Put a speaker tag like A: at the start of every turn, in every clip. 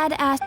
A: Dad asked...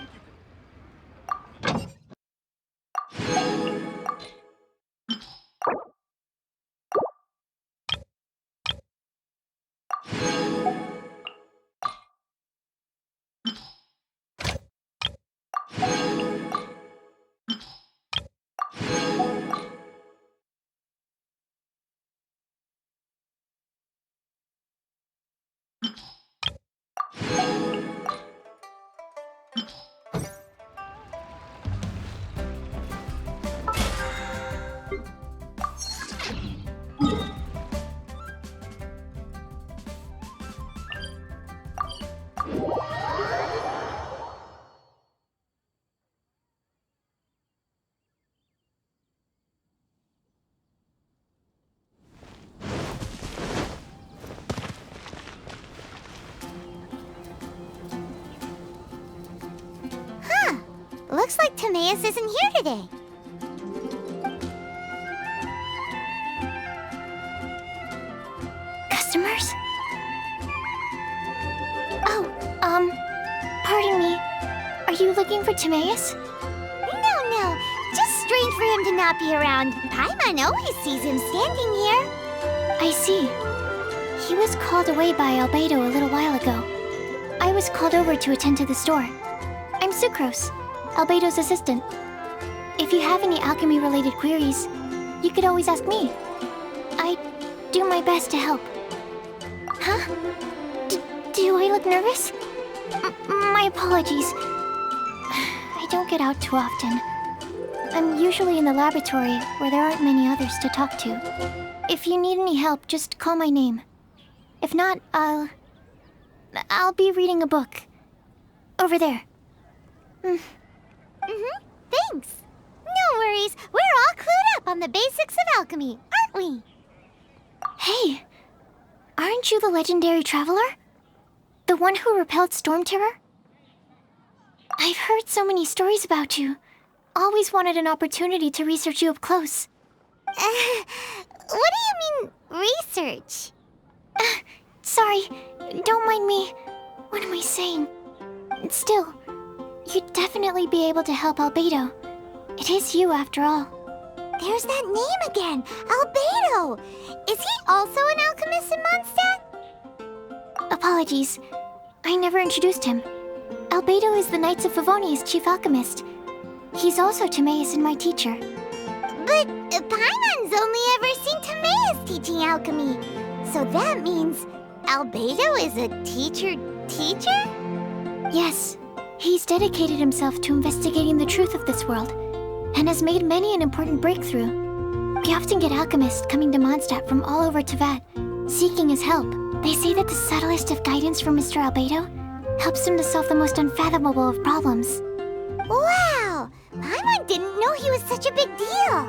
B: Looks like Timaeus isn't here today. Customers? Oh, pardon me. Are you looking for Timaeus? No. Just strange for him to not be around. Paimon always sees him standing here. I see. He was called away by Albedo a little while ago. I was called over to attend to the store. I'm Sucrose, Albedo's assistant. If you have any alchemy-related queries, you could always ask me. I do my best to help. Huh? Do I look nervous? My apologies. I don't get out too often. I'm usually in the laboratory where there aren't many others to talk to. If you need any help, just call my name. If not, I'll be reading a book. Over there. Thanks. No worries. We're all clued up on the basics of alchemy, aren't we? Hey, aren't you the legendary traveler? The one who repelled Storm Terror? I've heard so many stories about you. Always wanted an opportunity to research you up close. What do you mean, research? Sorry, don't mind me. What am I saying? Still, you'd definitely be able to help Albedo. It is you, after all. There's that name again, Albedo! Is he also an alchemist in Mondstadt? Apologies, I never introduced him. Albedo is the Knights of Favonia's chief alchemist. He's also Timaeus and my teacher. But Paimon's only ever seen Timaeus teaching alchemy. So that means Albedo is a teacher? Yes. He's dedicated himself to investigating the truth of this world, and has made many an important breakthrough. We often get alchemists coming to Mondstadt from all over Teyvat, seeking his help. They say that the subtlest of guidance from Mr. Albedo helps him to solve the most unfathomable of problems. Wow! Paimon didn't know he was such a big deal!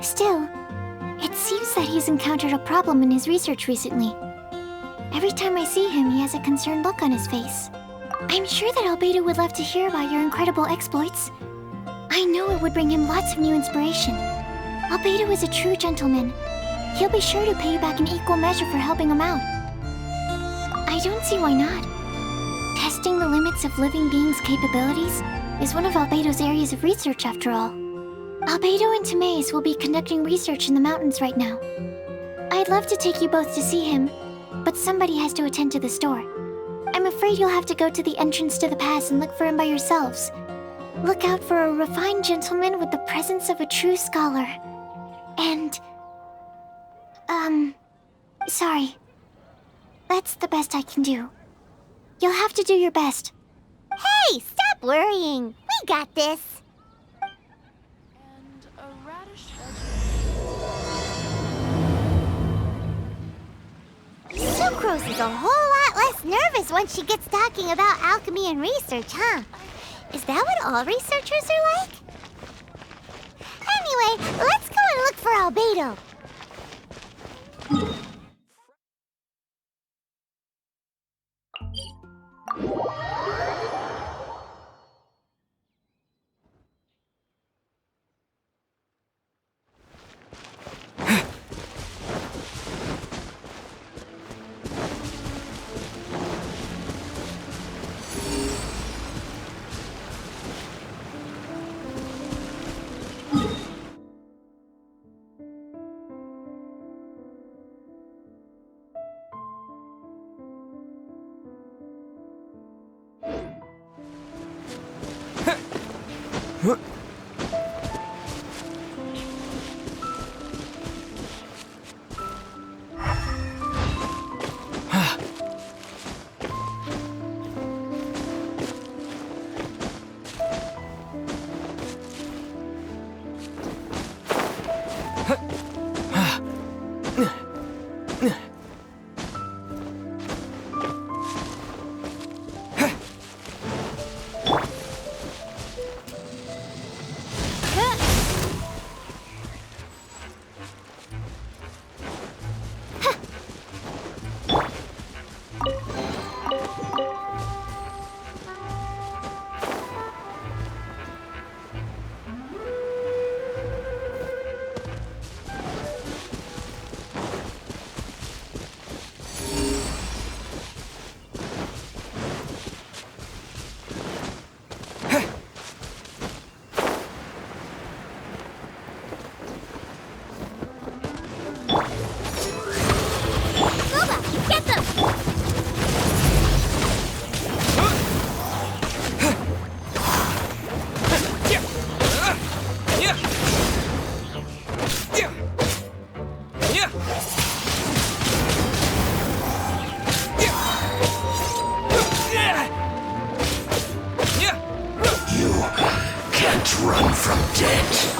B: Still, it seems that he's encountered a problem in his research recently. Every time I see him, he has a concerned look on his face. I'm sure that Albedo would love to hear about your incredible exploits. I know it would bring him lots of new inspiration. Albedo is a true gentleman. He'll be sure to pay you back in equal measure for helping him out. I don't see why not. Testing the limits of living beings' capabilities is one of Albedo's areas of research, after all. Albedo and Timaeus will be conducting research in the mountains right now. I'd love to take you both to see him, but somebody has to attend to the store. I'm afraid you'll have to go to the entrance to the pass and look for him by yourselves. Look out for a refined gentleman with the presence of a true scholar. And... sorry. That's the best I can do. You'll have to do your best. Hey, stop worrying. We got this.
A: And a radish
B: Sucrose is a whole lot less nervous when she gets talking about alchemy and research, huh? Is that what all researchers are like? Anyway, let's go and look for Albedo.
A: Run from death.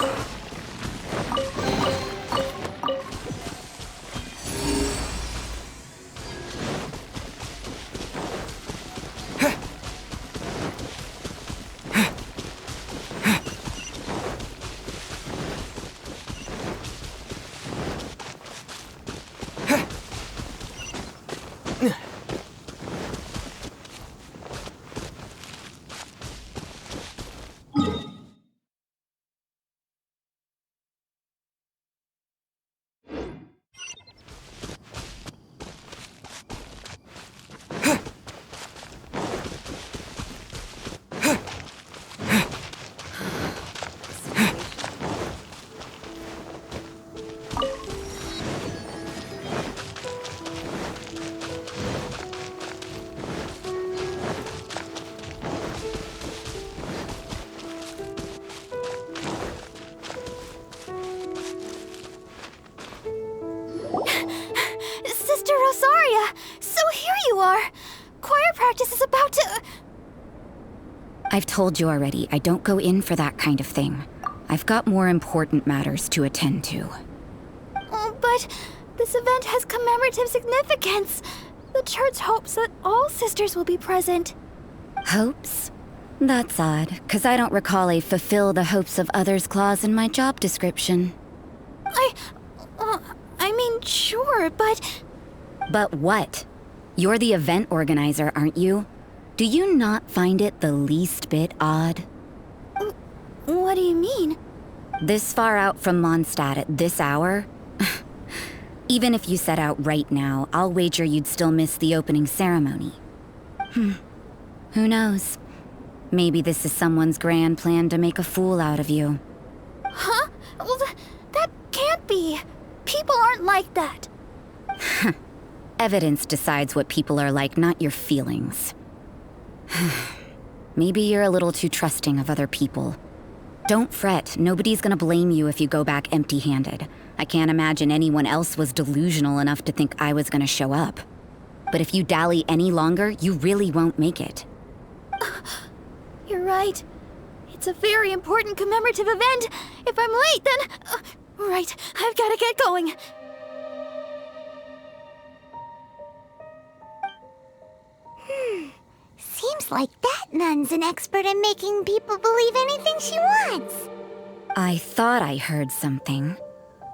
B: Sister Rosaria! So here you are! Choir practice is about to...
C: I've told you already, I don't go in for that kind of thing. I've got more important matters to attend to.
B: Oh, but this event has commemorative significance. The church hopes that all sisters will be present.
C: Hopes? That's odd, 'cause I don't recall a fulfill the hopes of others clause in my job description.
B: I mean, sure, but...
C: But what? You're the event organizer, aren't you? Do you not find it the least bit odd?
B: What do you mean?
C: This far out from Mondstadt at this hour? Even if you set out right now, I'll wager you'd still miss the opening ceremony. Who knows? Maybe this is someone's grand plan to make a fool out of you.
B: Huh? Well, that can't be. People aren't like that.
C: Evidence decides what people are like, not your feelings. Maybe you're a little too trusting of other people. Don't fret, nobody's gonna blame you if you go back empty-handed. I can't imagine anyone else was delusional enough to think I was gonna show up. But if you dally any longer, you really won't make it.
B: You're right. It's a very important commemorative event. If I'm late, then... right, I've gotta get going.
D: Seems like that nun's an expert in making people believe anything she wants.
C: I thought I heard something.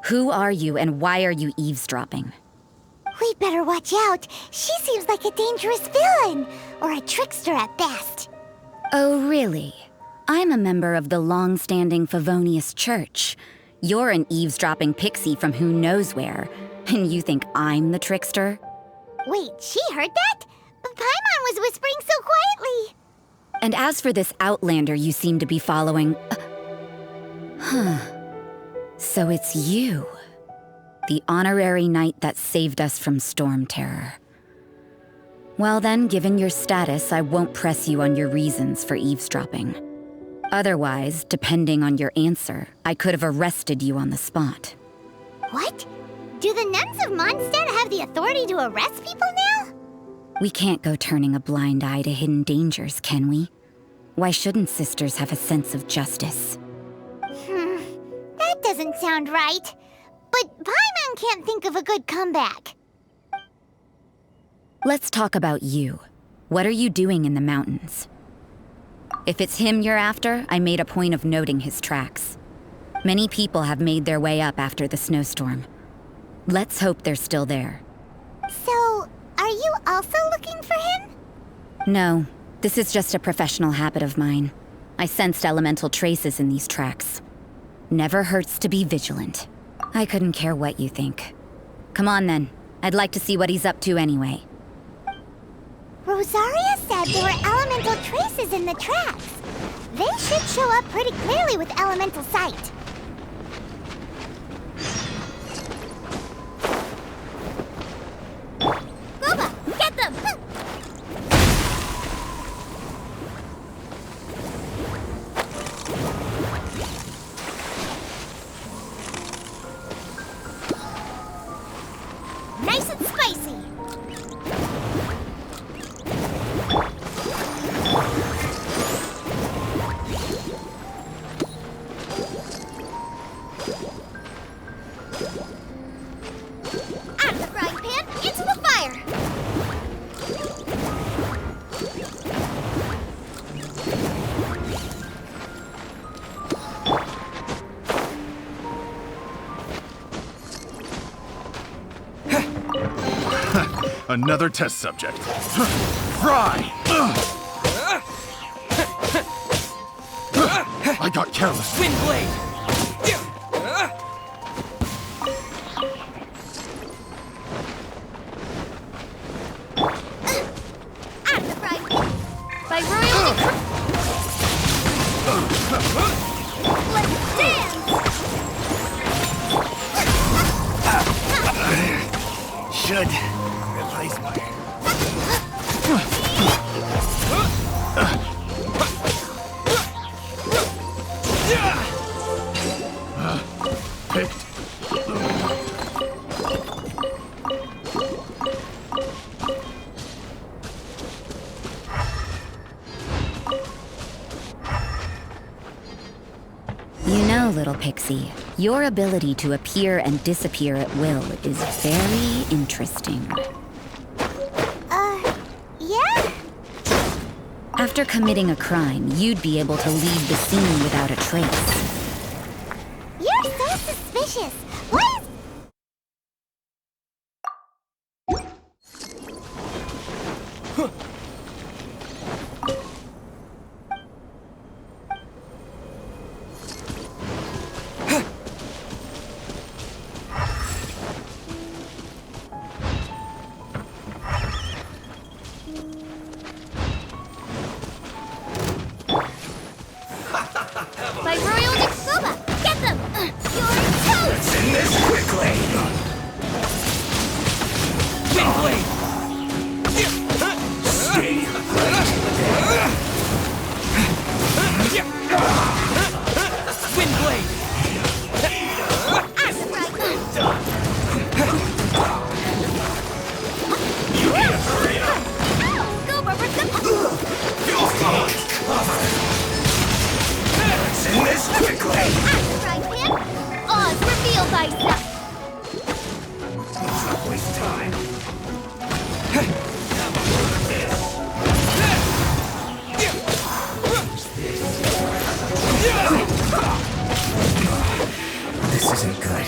C: Who are you and why are you eavesdropping?
D: We better watch out. She seems like a dangerous villain, or a trickster at best.
C: Oh, really? I'm a member of the long-standing Favonius Church. You're an eavesdropping pixie from who knows where, and you think I'm the trickster?
D: Wait, she heard that? Paimon was whispering so quietly.
C: And as for this outlander you seem to be following... So it's you. The honorary knight that saved us from storm terror. Well then, given your status, I won't press you on your reasons for eavesdropping. Otherwise, depending on your answer, I could have arrested you on the spot.
D: What? Do the nuns of Mondstadt have the authority to arrest people now?
C: We can't go turning a blind eye to hidden dangers, can we? Why shouldn't sisters have a sense of justice?
D: That doesn't sound right. But Paimon can't think of a good comeback.
C: Let's talk about you. What are you doing in the mountains? If it's him you're after, I made a point of noting his tracks. Many people have made their way up after the snowstorm. Let's hope they're still there.
D: So, are you also looking for him?
C: No, this is just a professional habit of mine. I sensed elemental traces in these tracks. Never hurts to be vigilant. I couldn't care what you think. Come on then. I'd like to see what he's up to anyway.
D: Rosaria said there were elemental traces in the tracks. They should show up pretty clearly with elemental sight. Boba, get them! Nice and spicy! Out of the frying pan, into the fire!
E: Another test subject. Fry! I got careless.
F: Wind blade!
D: Out of the frying pan!
B: By royal
D: Let's dance!
A: Should replace my...
E: Picked.
C: You know, little pixie, your ability to appear and disappear at will is very interesting.
D: Yeah?
C: After committing a crime, you'd be able to leave the scene without a trace.
D: You're so suspicious. What is...
B: by royal
D: Boba, get them! You're toast!
A: In this quickly!
F: Wind blade!
A: Stay
F: Wind blade!
D: Out of the frying pan! Ow! Go, Robert!
A: in this quickly!
D: Out of the frying pan! Oz, reveal thyself!
A: Let's not waste time. This isn't good.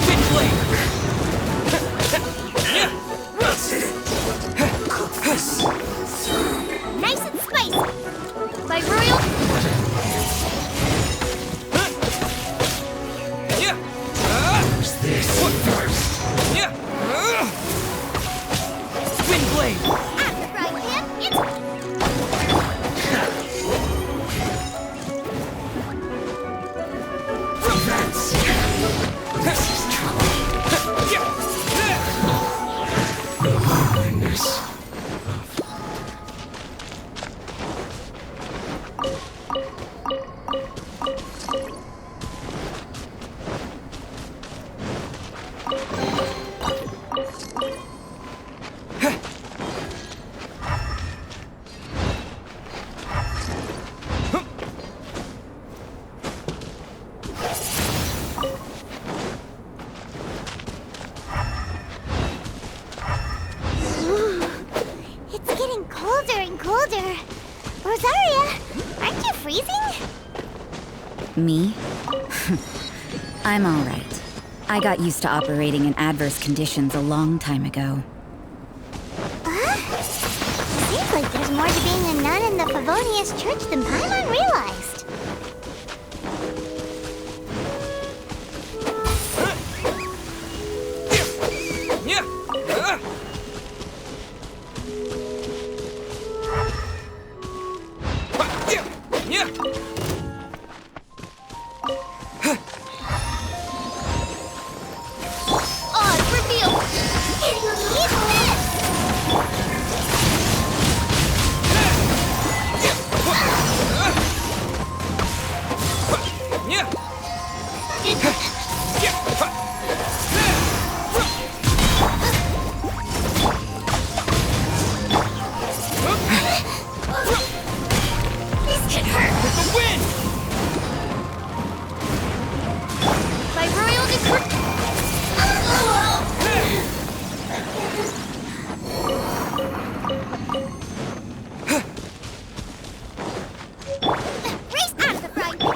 F: Wind blade!
A: That's it. Cook this through.
D: Nice and spicy!
B: by royal
C: Me? I'm alright. I got used to operating in adverse conditions a long time ago.
D: Seems like there's more to being a nun in the Favonius Church than Paimon realized.
B: Oh, it's revealed!
D: Eat this!
B: This can hurt!
F: With the wind!
B: By royal decree...
D: Race out of the frying pan!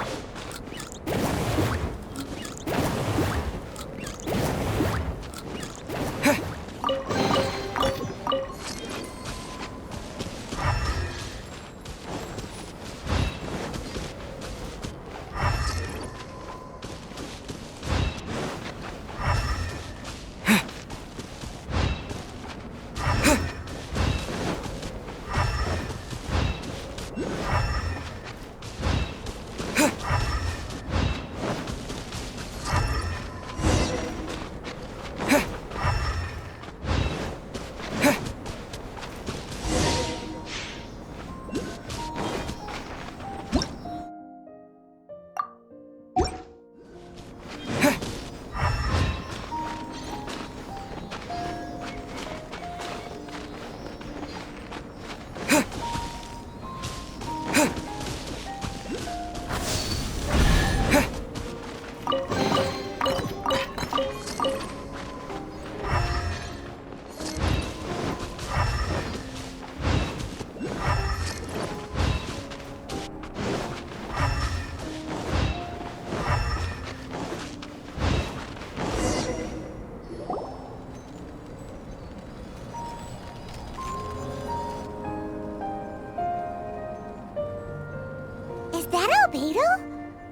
D: Is that Albedo?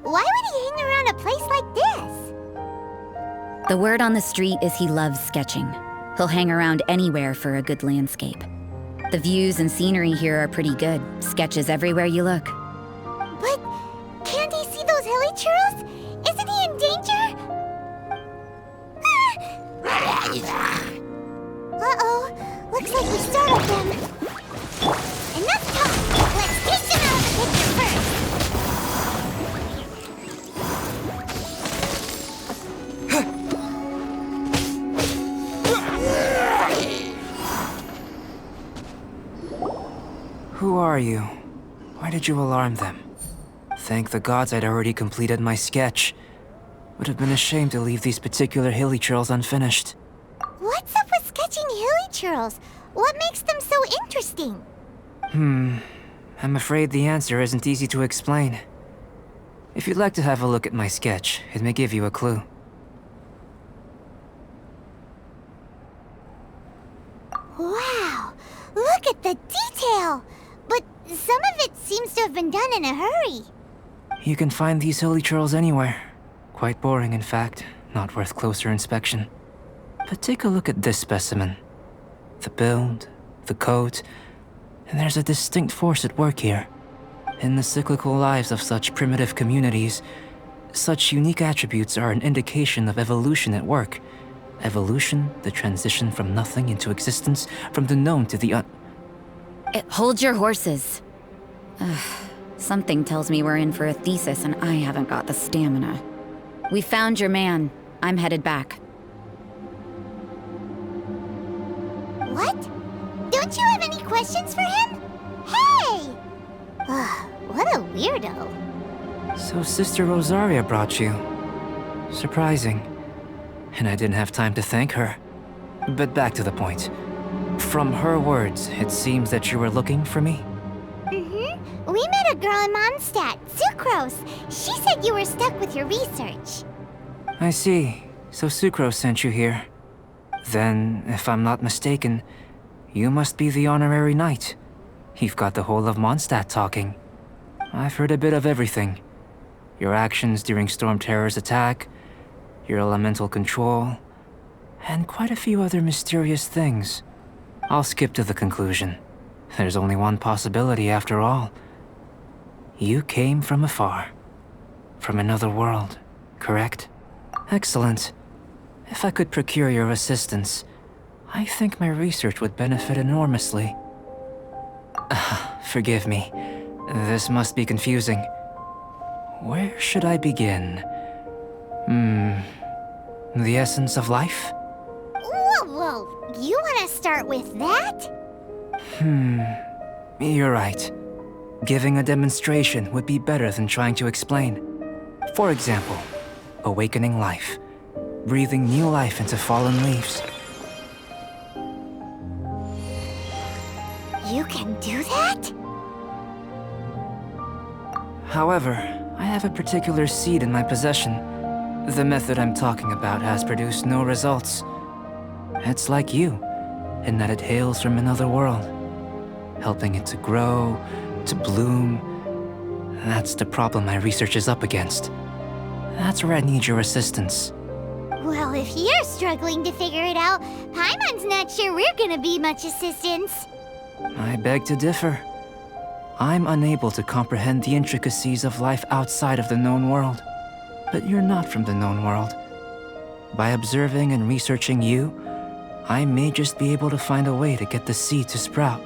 D: Why would he hang around a place like this?
C: The word on the street is he loves sketching. He'll hang around anywhere for a good landscape. The views and scenery here are pretty good. Sketches everywhere you look.
D: But can't he see those hilly churls? Isn't he in danger? Uh-oh. Looks like we startled them. Enough talk. Let's take them out of the picture first.
G: Who are you? Why did you alarm them? Thank the gods I'd already completed my sketch. Would have been a shame to leave these particular hilly churls unfinished.
D: What's up with sketching hilly churls? What makes them so interesting?
G: I'm afraid the answer isn't easy to explain. If you'd like to have a look at my sketch, it may give you a clue.
D: Wow! Look at the detail! But some of it seems to have been done in a hurry.
G: You can find these hilly churls anywhere. Quite boring, in fact. Not worth closer inspection. But take a look at this specimen. The build, the coat, and there's a distinct force at work here. In the cyclical lives of such primitive communities, such unique attributes are an indication of evolution at work. Evolution, the transition from nothing into existence, from the known to the
C: Hold your horses. Something tells me we're in for a thesis and I haven't got the stamina. We found your man. I'm headed back.
D: What? Don't you have any questions for him? Hey! What a weirdo.
G: So Sister Rosaria brought you. Surprising. And I didn't have time to thank her. But back to the point. From her words, it seems that you were looking for me?
D: We met a girl girl in Mondstadt, Sucrose. She said you were stuck with your research.
G: I see. So Sucrose sent you here. Then, if I'm not mistaken, you must be the honorary knight. You've got the whole of Mondstadt talking. I've heard a bit of everything. Your actions during Storm Terror's attack, your elemental control, and quite a few other mysterious things. I'll skip to the conclusion. There's only one possibility after all. You came from afar. From another world, correct? Excellent. If I could procure your assistance, I think my research would benefit enormously. Forgive me. This must be confusing. Where should I begin? The essence of life?
D: Whoa, you wanna start with that?
G: You're right. Giving a demonstration would be better than trying to explain. For example, awakening life. Breathing new life into fallen leaves.
D: You can do that?
G: However, I have a particular seed in my possession. The method I'm talking about has produced no results. It's like you, in that it hails from another world. Helping it to grow, to bloom. That's the problem my research is up against. That's where I need your assistance.
D: Well, if you're struggling to figure it out, Paimon's not sure we're gonna be much assistance.
G: I beg to differ. I'm unable to comprehend the intricacies of life outside of the known world. But you're not from the known world. By observing and researching you, I may just be able to find a way to get the seed to sprout.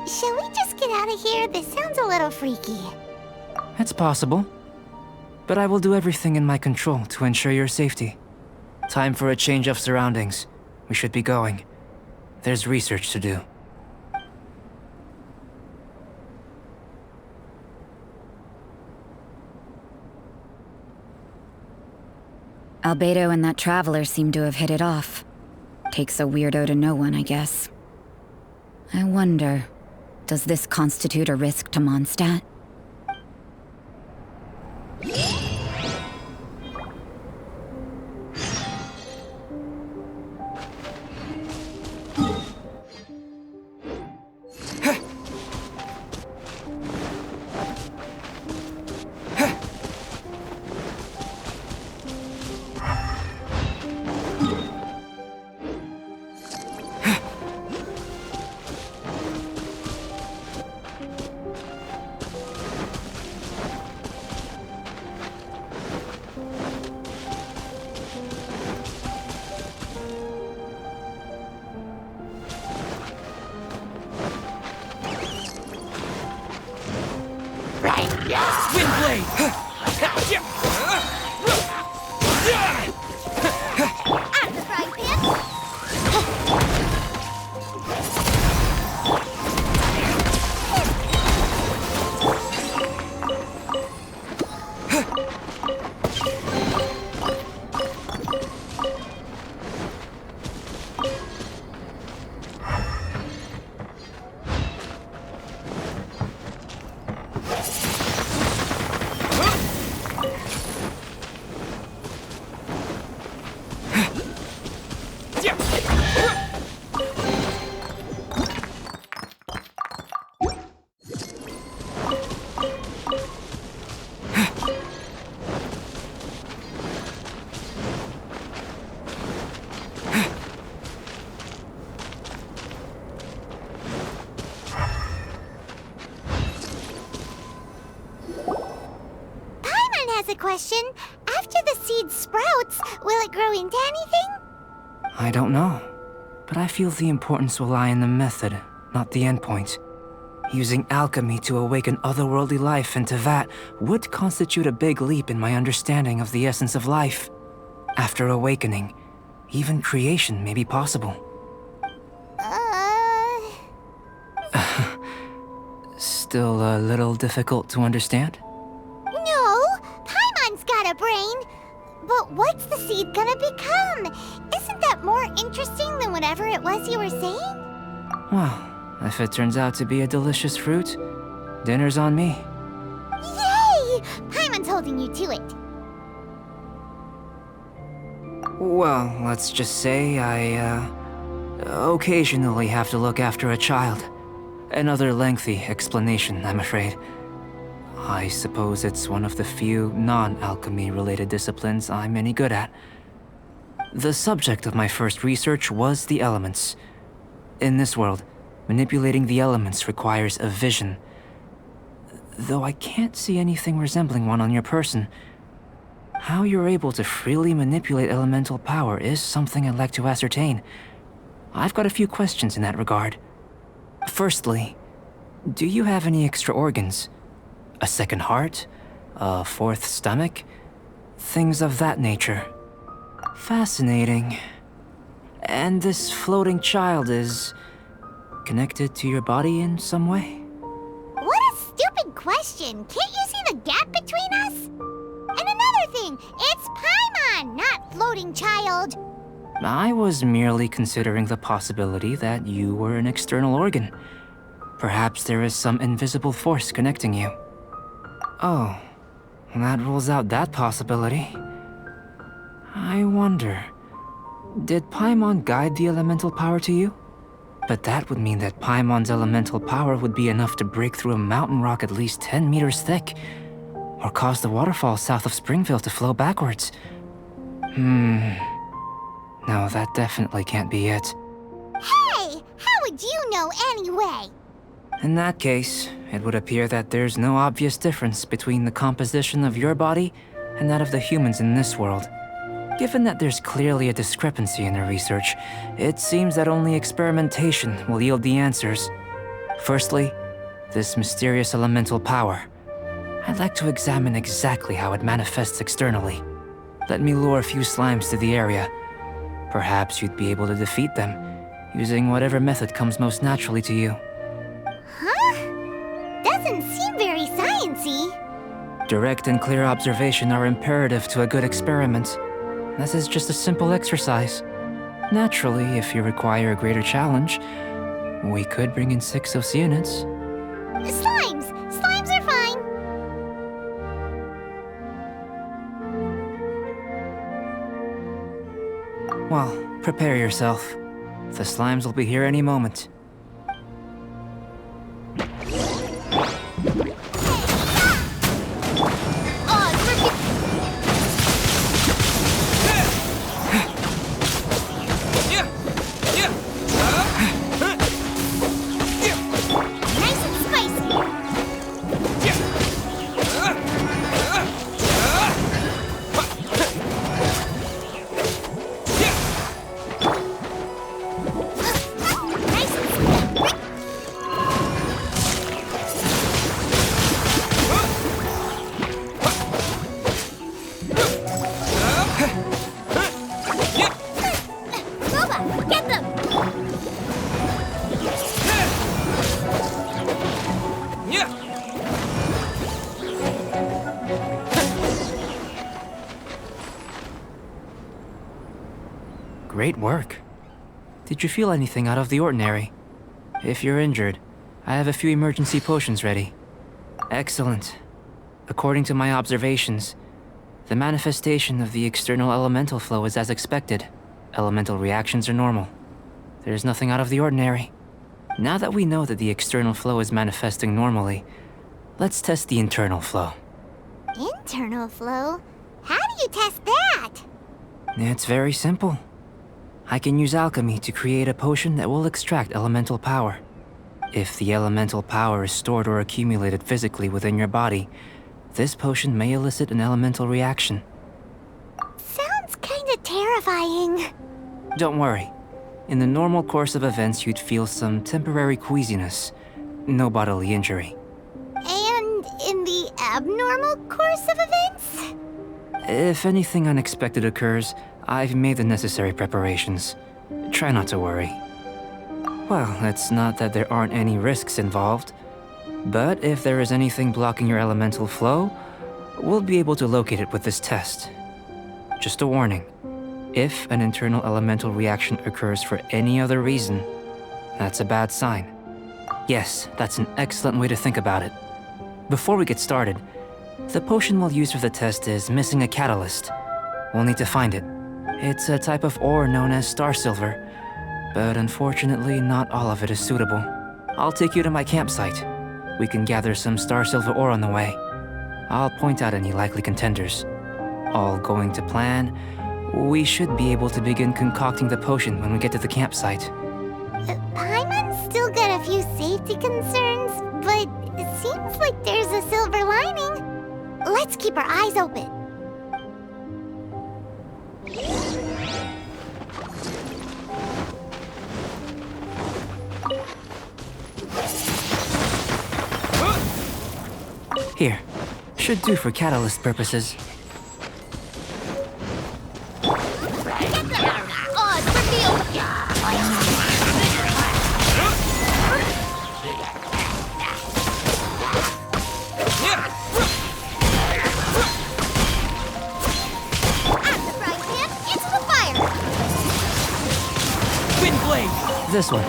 D: Shall we just get out of here? This sounds a little freaky.
G: It's possible. But I will do everything in my control to ensure your safety. Time for a change of surroundings. We should be going. There's research to do.
C: Albedo and that traveler seem to have hit it off. Takes a weirdo to know one, I guess. I wonder, does this constitute a risk to Mondstadt?
F: Windblade!
D: I'm the frying pan. A question. After the seed sprouts, will it grow into anything?
G: I don't know. But I feel the importance will lie in the method, not the endpoint. Using alchemy to awaken otherworldly life into that would constitute a big leap in my understanding of the essence of life. After awakening, even creation may be possible. Still a little difficult to understand?
D: No, Paimon's got a brain. But what's the seed gonna become? Isn't that more interesting than whatever it was you were saying?
G: Well, if it turns out to be a delicious fruit, dinner's on me.
D: Yay! Paimon's holding you to it.
G: Well, let's just say I, occasionally have to look after a child. Another lengthy explanation, I'm afraid. I suppose it's one of the few non-alchemy related disciplines I'm any good at. The subject of my first research was the elements. In this world, manipulating the elements requires a vision. Though I can't see anything resembling one on your person, how you're able to freely manipulate elemental power is something I'd like to ascertain. I've got a few questions in that regard. Firstly, do you have any extra organs? A second heart? A fourth stomach? Things of that nature. Fascinating. And this floating child is connected to your body in some way?
D: What a stupid question! Can't you see the gap between us? And another thing, it's Paimon, not floating child.
G: I was merely considering the possibility that you were an external organ. Perhaps there is some invisible force connecting you. Oh, that rules out that possibility. I wonder, did Paimon guide the elemental power to you? But that would mean that Paimon's elemental power would be enough to break through a mountain rock at least 10 meters thick, or cause the waterfall south of Springville to flow backwards. No, that definitely can't be it.
D: Hey, how would you know anyway?
G: In that case, it would appear that there's no obvious difference between the composition of your body and that of the humans in this world. Given that there's clearly a discrepancy in the research, it seems that only experimentation will yield the answers. Firstly, this mysterious elemental power. I'd like to examine exactly how it manifests externally. Let me lure a few slimes to the area. Perhaps you'd be able to defeat them, using whatever method comes most naturally to you.
D: Huh? Doesn't seem very sciencey.
G: Direct and clear observation are imperative to a good experiment. This is just a simple exercise. Naturally, if you require a greater challenge, we could bring in 6 Oceanids.
D: Slimes! Slimes are fine!
G: Well, prepare yourself. The slimes will be here any moment.
D: Nice and spicy! Nice and Boba, get them!
G: Great work. Did you feel anything out of the ordinary? If you're injured, I have a few emergency potions ready. Excellent. According to my observations, the manifestation of the external elemental flow is as expected. Elemental reactions are normal. There's nothing out of the ordinary. Now that we know that the external flow is manifesting normally, let's test the internal flow.
D: Internal flow? How do you test that?
G: It's very simple. I can use alchemy to create a potion that will extract elemental power. If the elemental power is stored or accumulated physically within your body, this potion may elicit an elemental reaction.
D: Sounds kinda terrifying.
G: Don't worry. In the normal course of events, you'd feel some temporary queasiness. No bodily injury.
D: And in the abnormal course of events?
G: If anything unexpected occurs, I've made the necessary preparations. Try not to worry. Well, it's not that there aren't any risks involved. But if there is anything blocking your elemental flow, we'll be able to locate it with this test. Just a warning. If an internal elemental reaction occurs for any other reason, that's a bad sign. Yes, that's an excellent way to think about it. Before we get started, the potion we'll use for the test is missing a catalyst. We'll need to find it. It's a type of ore known as star silver, but unfortunately not all of it is suitable. I'll take you to my campsite. We can gather some star silver ore on the way. I'll point out any likely contenders. All going to plan, we should be able to begin concocting the potion when we get to the campsite.
D: Paimon's still got a few safety concerns, but it seems like there's a silver lining. Let's keep our eyes open.
G: Here, should do for catalyst purposes.
F: Wind blade!
G: This one,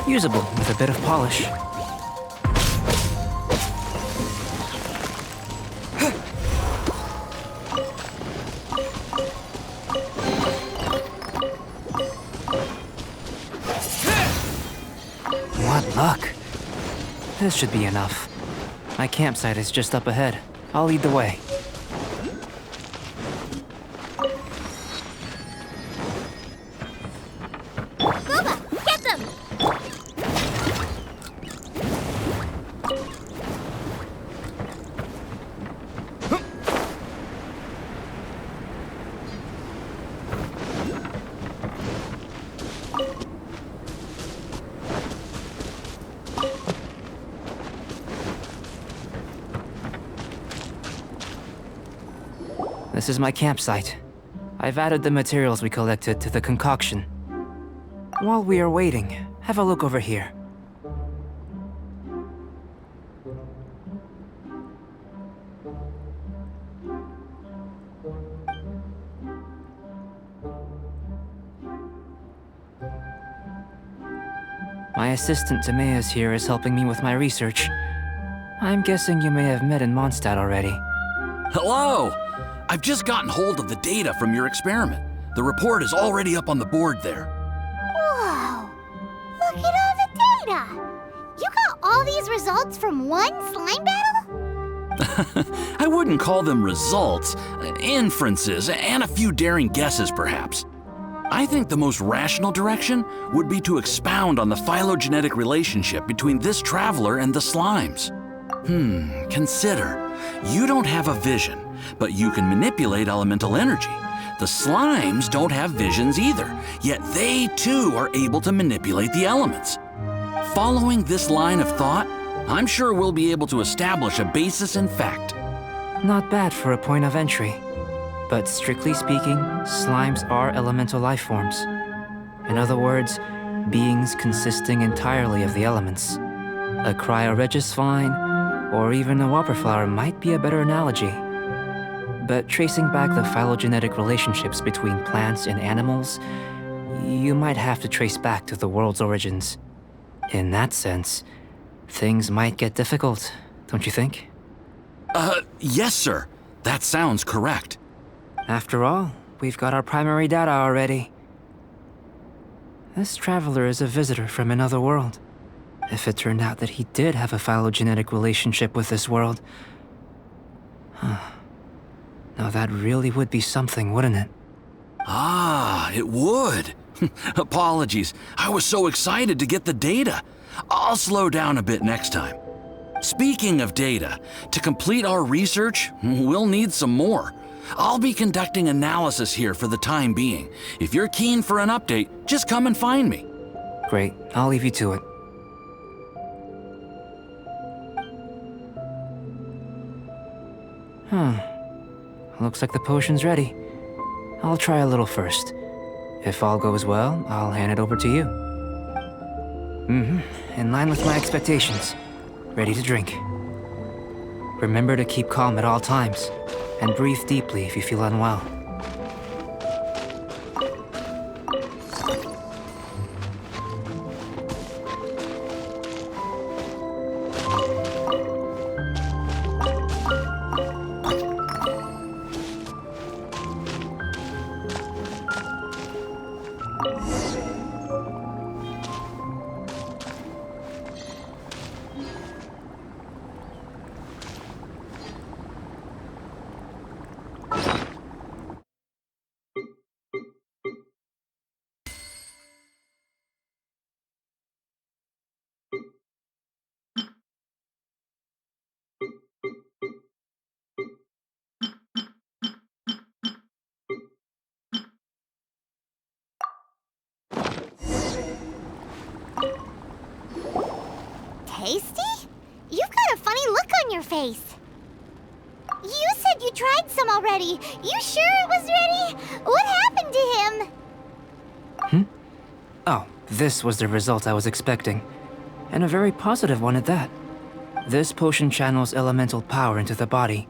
G: usable with a bit of polish. What luck. This should be enough. My campsite is just up ahead. I'll lead the way.
D: Bubba, get them!
G: This is my campsite. I've added the materials we collected to the concoction. While we are waiting, have a look over here. My assistant Timaeus here is helping me with my research. I'm guessing you may have met in Mondstadt already.
H: Hello! I've just gotten hold of the data from your experiment. The report is already up on the board there.
D: Whoa! Look at all the data! You got all these results from one slime battle?
H: I wouldn't call them results, inferences, and a few daring guesses perhaps. I think the most rational direction would be to expound on the phylogenetic relationship between this traveler and the slimes. Consider. You don't have a vision, but you can manipulate elemental energy. The slimes don't have visions either, yet they too are able to manipulate the elements. Following this line of thought, I'm sure we'll be able to establish a basis in fact.
G: Not bad for a point of entry. But strictly speaking, slimes are elemental life forms. In other words, beings consisting entirely of the elements. A cryoregis vine, or even a whopperflower might be a better analogy. But tracing back the phylogenetic relationships between plants and animals, you might have to trace back to the world's origins. In that sense, things might get difficult, don't you think?
H: Yes, sir. That sounds correct.
G: After all, we've got our primary data already. This traveler is a visitor from another world. If it turned out that he did have a phylogenetic relationship with this world... Now that really would be something, wouldn't it?
H: Ah, it would. Apologies. I was so excited to get the data. I'll slow down a bit next time. Speaking of data, to complete our research, we'll need some more. I'll be conducting analysis here for the time being. If you're keen for an update, just come and find me.
G: Great, I'll leave you to it. Looks like the potion's ready. I'll try a little first. If all goes well, I'll hand it over to you. In line with my expectations. Ready to drink. Remember to keep calm at all times, and breathe deeply if you feel unwell.
D: face. You said you tried some already. You sure it was ready? What happened to him?
G: Oh, this was the result I was expecting. And a very positive one at that. This potion channels elemental power into the body.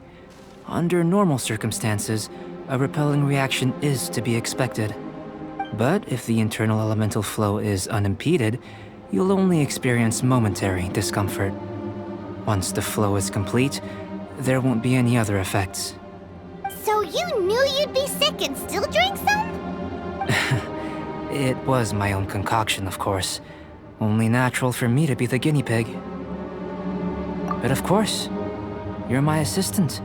G: Under normal circumstances, a repelling reaction is to be expected. But if the internal elemental flow is unimpeded, you'll only experience momentary discomfort. Once the flow is complete, there won't be any other effects.
D: So you knew you'd be sick and still drank some?
G: It was my own concoction, of course. Only natural for me to be the guinea pig. But of course, you're my assistant.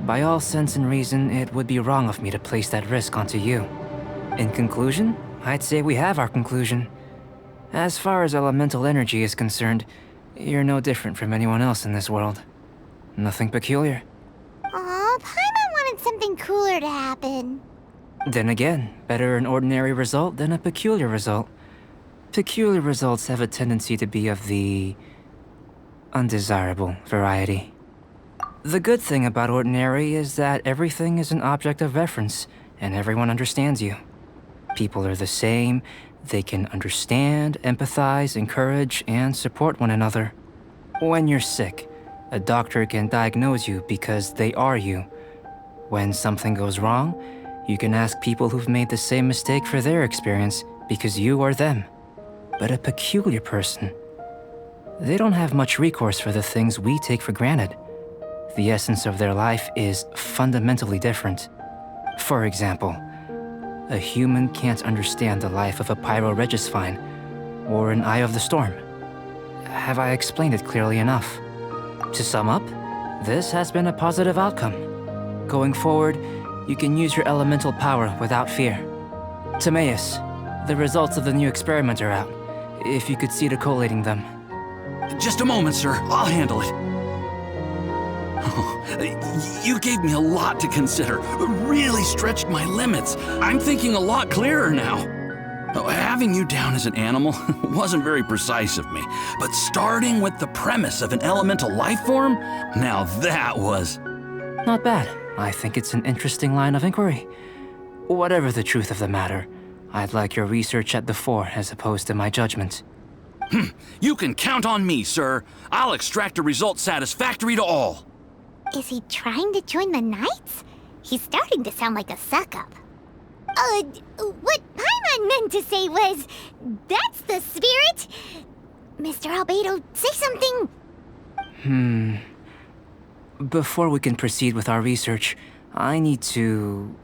G: By all sense and reason, it would be wrong of me to place that risk onto you. In conclusion, I'd say we have our conclusion. As far as elemental energy is concerned, you're no different from anyone else in this world. Nothing peculiar.
D: Aw, Paimon wanted something cooler to happen.
G: Then again, better an ordinary result than a peculiar result. Peculiar results have a tendency to be of the undesirable variety. The good thing about ordinary is that everything is an object of reference, and everyone understands you. People are the same, they can understand, empathize, encourage, and support one another. When you're sick, a doctor can diagnose you because they are you. When something goes wrong, you can ask people who've made the same mistake for their experience because you are them. But a peculiar person, they don't have much recourse for the things we take for granted. The essence of their life is fundamentally different. For example, a human can't understand the life of a pyroregisvine or an Eye of the Storm. Have I explained it clearly enough? To sum up, this has been a positive outcome. Going forward, you can use your elemental power without fear. Timaeus, the results of the new experiment are out. If you could see to collating them.
H: Just a moment, sir. I'll handle it. You gave me a lot to consider. Really stretched my limits. I'm thinking a lot clearer now. Having you down as an animal wasn't very precise of me, but starting with the premise of an elemental life form, now that was...
G: Not bad. I think it's an interesting line of inquiry. Whatever the truth of the matter, I'd like your research at the fore as opposed to my judgment.
H: You can count on me, sir. I'll extract a result satisfactory to all.
D: Is he trying to join the Knights? He's starting to sound like a suck-up. What Paimon meant to say was, that's the spirit. Mr. Albedo, say something.
G: Before we can proceed with our research, I need to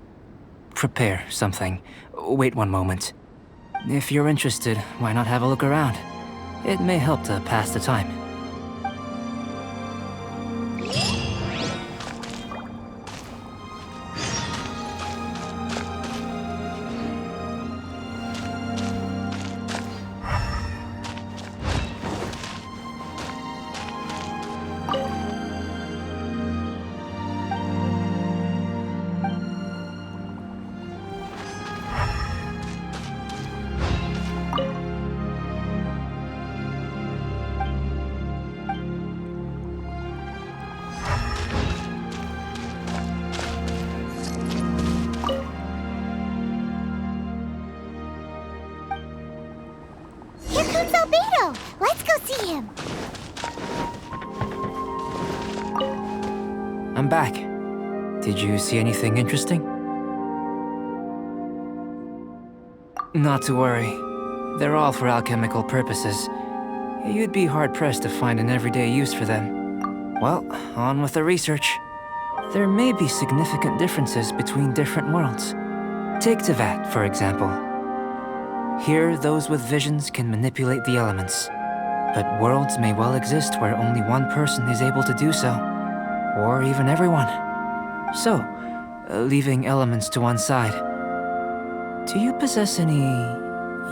G: prepare something. Wait one moment. If you're interested, why not have a look around? It may help to pass the time.
D: Here comes Albedo. Let's go see him.
G: I'm back. Did you see anything interesting? Not to worry. They're all for alchemical purposes. You'd be hard-pressed to find an everyday use for them. Well, on with the research. There may be significant differences between different worlds. Take Tevat, for example. Here, those with visions can manipulate the elements. But worlds may well exist where only one person is able to do so. Or even everyone. So, leaving elements to one side, do you possess any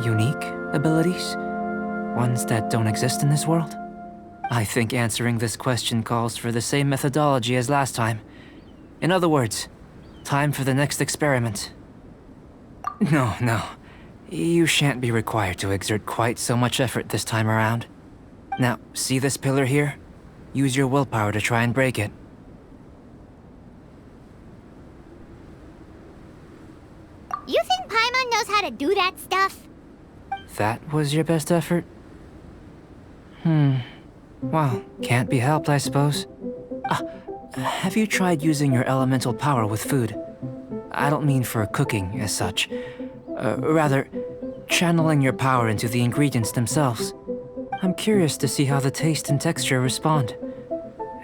G: unique abilities? Ones that don't exist in this world? I think answering this question calls for the same methodology as last time. In other words, time for the next experiment. No. You shan't be required to exert quite so much effort this time around. Now, see this pillar here? use your willpower to try and break it.
D: You think Paimon knows how to do that stuff?
G: That was your best effort? Well, can't be helped, I suppose. Have you tried using your elemental power with food? I don't mean for cooking, as such. Rather, channeling your power into the ingredients themselves. I'm curious to see how the taste and texture respond.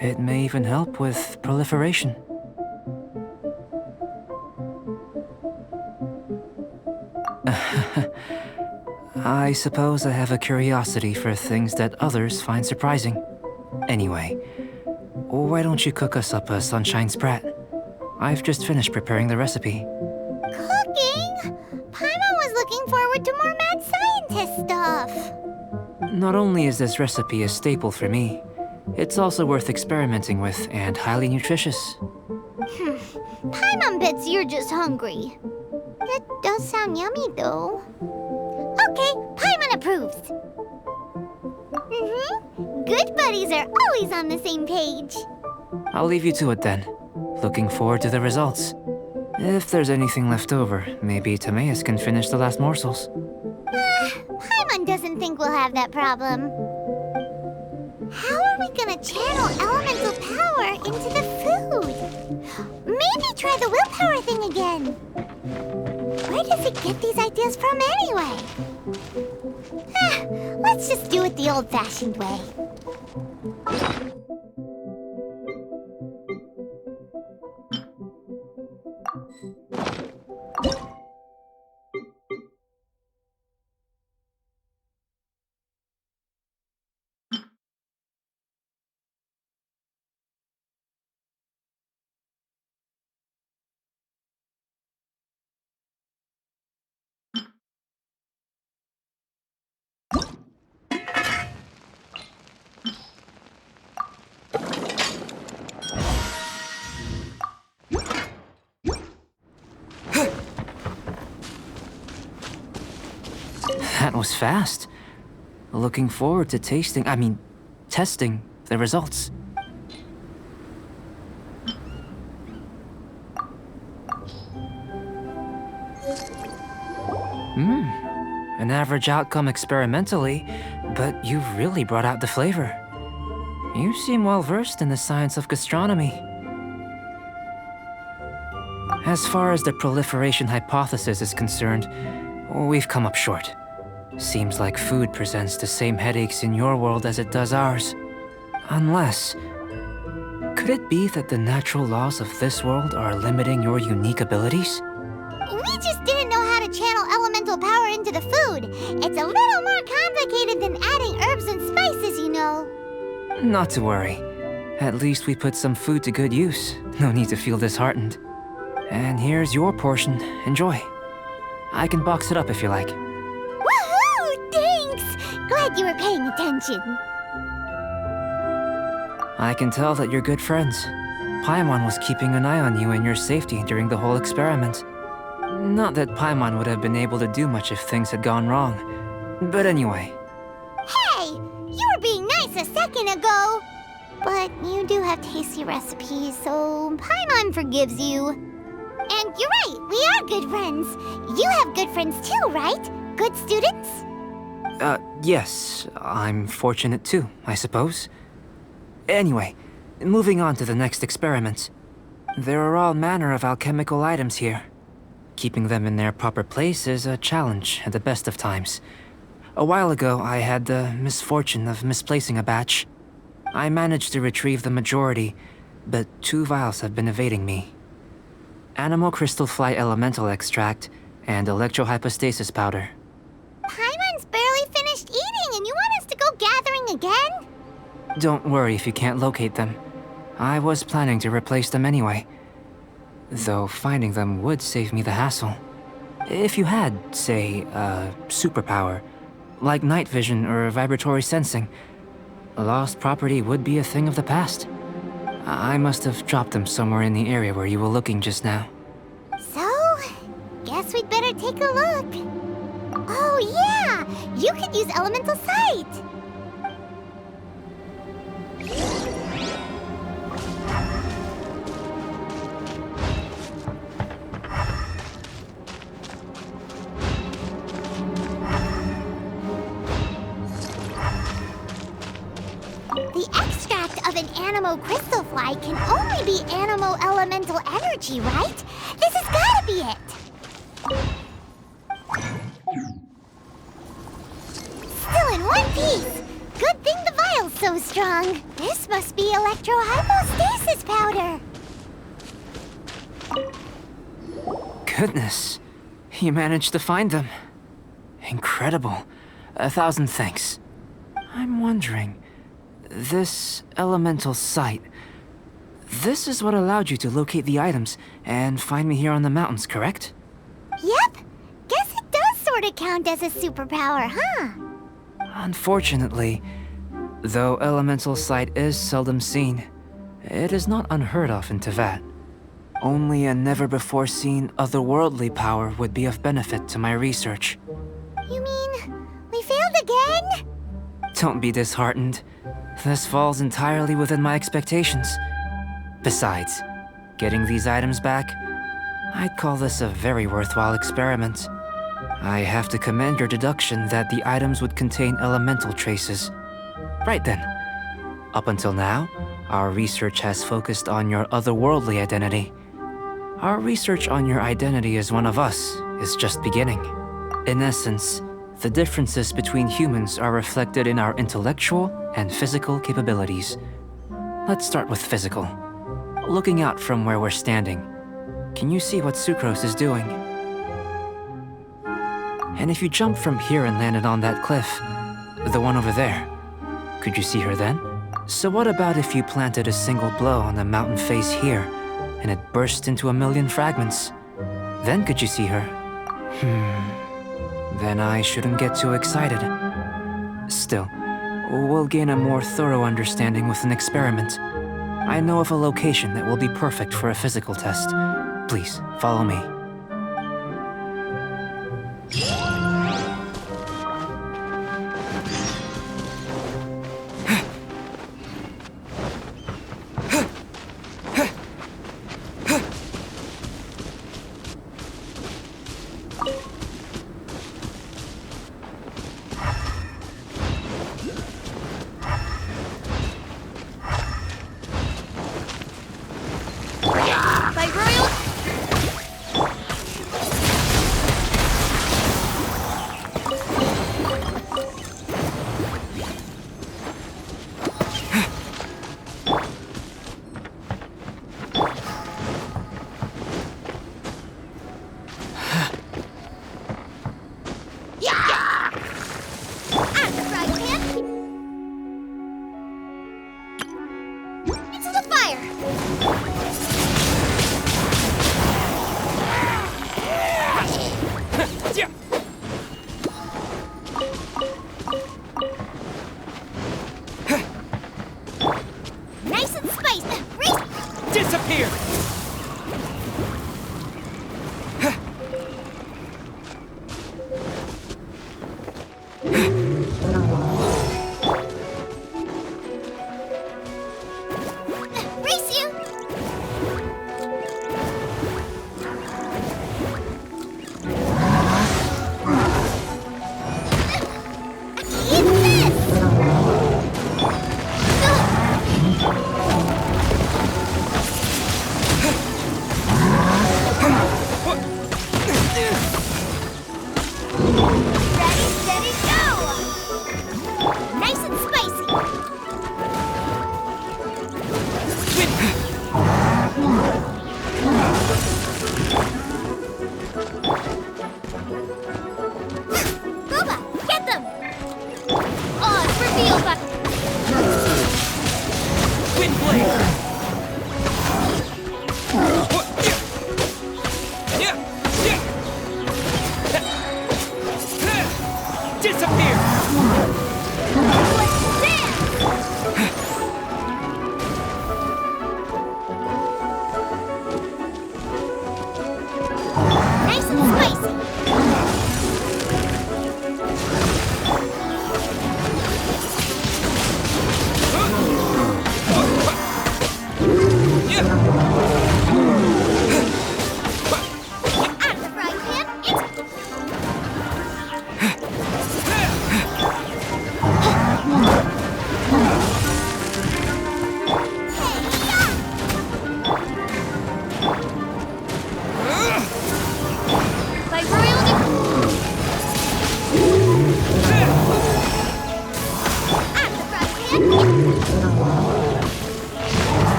G: It may even help with proliferation. I suppose I have a curiosity for things that others find surprising. Anyway, why don't you cook us up a sunshine sprat? I've just finished preparing the recipe.
D: Cooking? Paimon was looking forward to more mad scientist stuff.
G: Not only is this recipe a staple for me, it's also worth experimenting with and highly nutritious.
D: Paimon bets you're just hungry. That does sound yummy, though. Okay, Paimon approves. Good buddies are always on the same page.
G: I'll leave you to it then. Looking forward to the results. If there's anything left over, maybe Timaeus can finish the last morsels.
D: Paimon doesn't think we'll have that problem. How are we gonna channel elemental power into the food? Maybe try the willpower thing again. Where does it get these ideas from anyway? Let's just do it the old-fashioned way.
G: That was fast. Looking forward to testing the results. An average outcome experimentally, but you've really brought out the flavor. You seem well versed in the science of gastronomy. As far as the proliferation hypothesis is concerned, we've come up short. Seems like food presents the same headaches in your world as it does ours. Unless... could it be that the natural laws of this world are limiting your unique abilities?
D: We just didn't know how to channel elemental power into the food. It's a little more complicated than adding herbs and spices, you know.
G: Not to worry. At least we put some food to good use. No need to feel disheartened. And here's your portion. Enjoy. I can box it up if you like.
D: Woohoo! Thanks! Glad you were paying attention.
G: I can tell that you're good friends. Paimon was keeping an eye on you and your safety during the whole experiment. Not that Paimon would have been able to do much if things had gone wrong. But anyway.
D: Hey! You were being nice a second ago! But you do have tasty recipes, so Paimon forgives you. And you're right, we are good friends. You have good friends too, right? Good students?
G: Yes. I'm fortunate too, I suppose. Anyway, moving on to the next experiment. There are all manner of alchemical items here. Keeping them in their proper place is a challenge at the best of times. A while ago, I had the misfortune of misplacing a batch. I managed to retrieve the majority, but 2 vials have been evading me. Animal crystal fly elemental extract and electrohypostasis powder.
D: Paimon's barely finished eating and you want us to go gathering again?
G: Don't worry if you can't locate them. I was planning to replace them anyway. Though finding them would save me the hassle. If you had, say, a superpower, like night vision or vibratory sensing, lost property would be a thing of the past. I must have dropped them somewhere in the area where you were looking just now.
D: So, guess we'd better take a look. Oh yeah! You could use elemental sight! Animo Crystal Fly can only be Animo Elemental Energy, right? This has gotta be it! Still in one piece! Good thing the vial's so strong. This must be electro-hypostasis powder.
G: Goodness, you managed to find them. Incredible. 1,000 thanks. I'm wondering, this elemental sight, this is what allowed you to locate the items and find me here on the mountains, correct?
D: Yep. Guess it does sort of count as a superpower, huh?
G: Unfortunately, though elemental sight is seldom seen, it is not unheard of in Teyvat. Only a never-before-seen otherworldly power would be of benefit to my research.
D: You mean, we failed again?
G: Don't be disheartened. This falls entirely within my expectations. Besides, getting these items back, I'd call this a very worthwhile experiment. I have to commend your deduction that the items would contain elemental traces. Right then. Up until now, our research has focused on your otherworldly identity. Our research on your identity as one of us is just beginning. In essence, the differences between humans are reflected in our intellectual and physical capabilities. Let's start with physical. Looking out from where we're standing, can you see what Sucrose is doing? And if you jump from here and landed on that cliff, the one over there, could you see her then? So what about if you planted a single blow on the mountain face here, and it burst into 1,000,000 fragments? Then could you see her? Then I shouldn't get too excited. Still, we'll gain a more thorough understanding with an experiment. I know of a location that will be perfect for a physical test. Please, follow me.
D: By royal...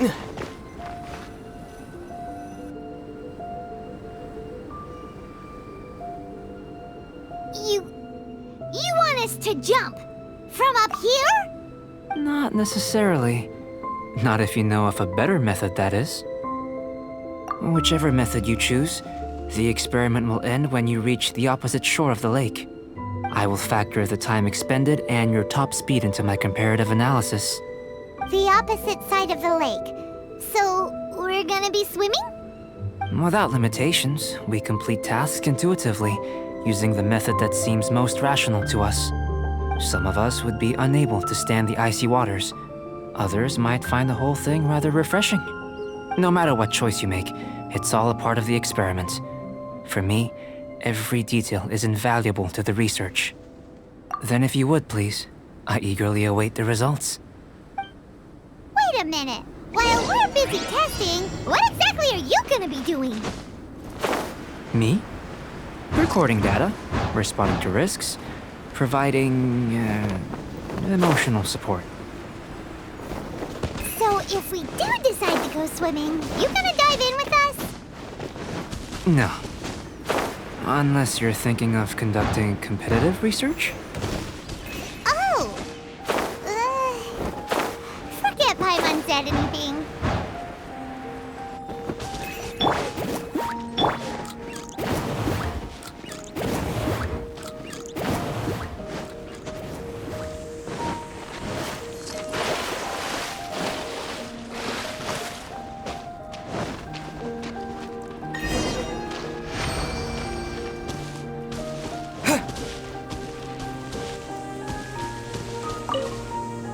D: You want us to jump? From up here?
G: Not necessarily. Not if you know of a better method, that is. Whichever method you choose, the experiment will end when you reach the opposite shore of the lake. I will factor the time expended and your top speed into my comparative analysis.
D: The opposite side of the lake. So, we're gonna be swimming?
G: Without limitations, we complete tasks intuitively, using the method that seems most rational to us. Some of us would be unable to stand the icy waters. Others might find the whole thing rather refreshing. No matter what choice you make, it's all a part of the experiment. For me, every detail is invaluable to the research. Then if you would, please, I eagerly await the results.
D: Wait a minute. While we're busy testing, what exactly are you gonna be doing?
G: Me? Recording data, responding to risks, providing emotional support.
D: So if we do decide to go swimming, you gonna dive in with us?
G: No. Unless you're thinking of conducting competitive research?
D: Oh! Forget Paimon said anything.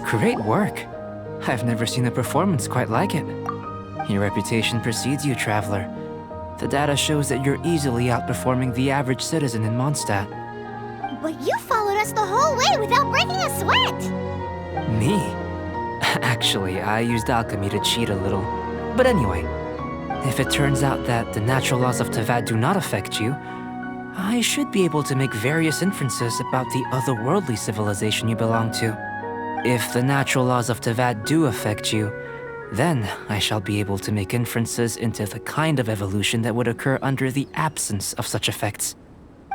G: Great work. I've never seen a performance quite like it. Your reputation precedes you, Traveler. The data shows that you're easily outperforming the average citizen in Mondstadt.
D: But you followed us the whole way without breaking a sweat!
G: Me? Actually, I used alchemy to cheat a little. But anyway, if it turns out that the natural laws of Tavad do not affect you, I should be able to make various inferences about the otherworldly civilization you belong to. If the natural laws of Tavad do affect you, then I shall be able to make inferences into the kind of evolution that would occur under the absence of such effects.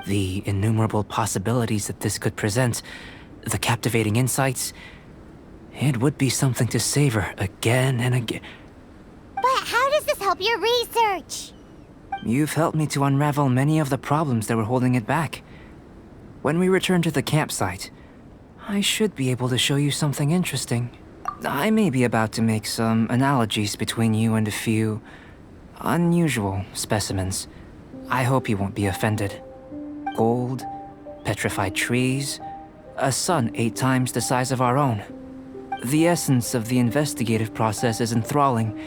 G: The innumerable possibilities that this could present, the captivating insights, it would be something to savor again and again.
D: But how does this help your research?
G: You've helped me to unravel many of the problems that were holding it back. When we return to the campsite, I should be able to show you something interesting. I may be about to make some analogies between you and a few unusual specimens. I hope you won't be offended. Gold, petrified trees, a sun 8 times the size of our own. The essence of the investigative process is enthralling,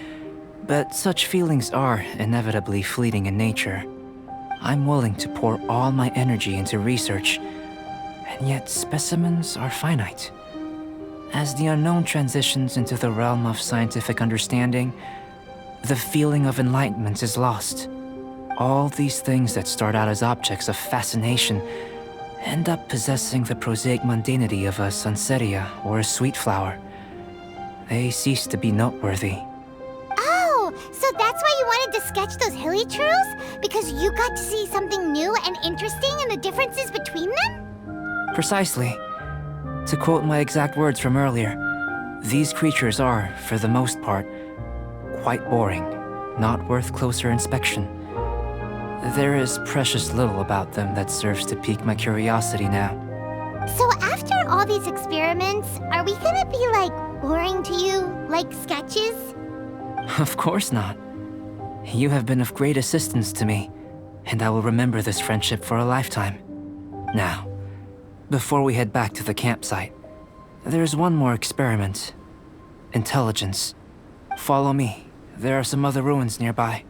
G: but such feelings are inevitably fleeting in nature. I'm willing to pour all my energy into research, and yet specimens are finite. As the unknown transitions into the realm of scientific understanding, the feeling of enlightenment is lost. All these things that start out as objects of fascination end up possessing the prosaic mundanity of a sunsetia or a sweet flower. They cease to be noteworthy.
D: Oh, so that's why you wanted to sketch those hilichurls? Because you got to see something new and interesting in the differences between them?
G: Precisely. To quote my exact words from earlier, these creatures are, for the most part, quite boring, not worth closer inspection. There is precious little about them that serves to pique my curiosity now.
D: So after all these experiments, are we gonna be, boring to you, like sketches?
G: Of course not. You have been of great assistance to me, and I will remember this friendship for a lifetime. Now, before we head back to the campsite, there's one more experiment. Intelligence. Follow me. There are some other ruins nearby.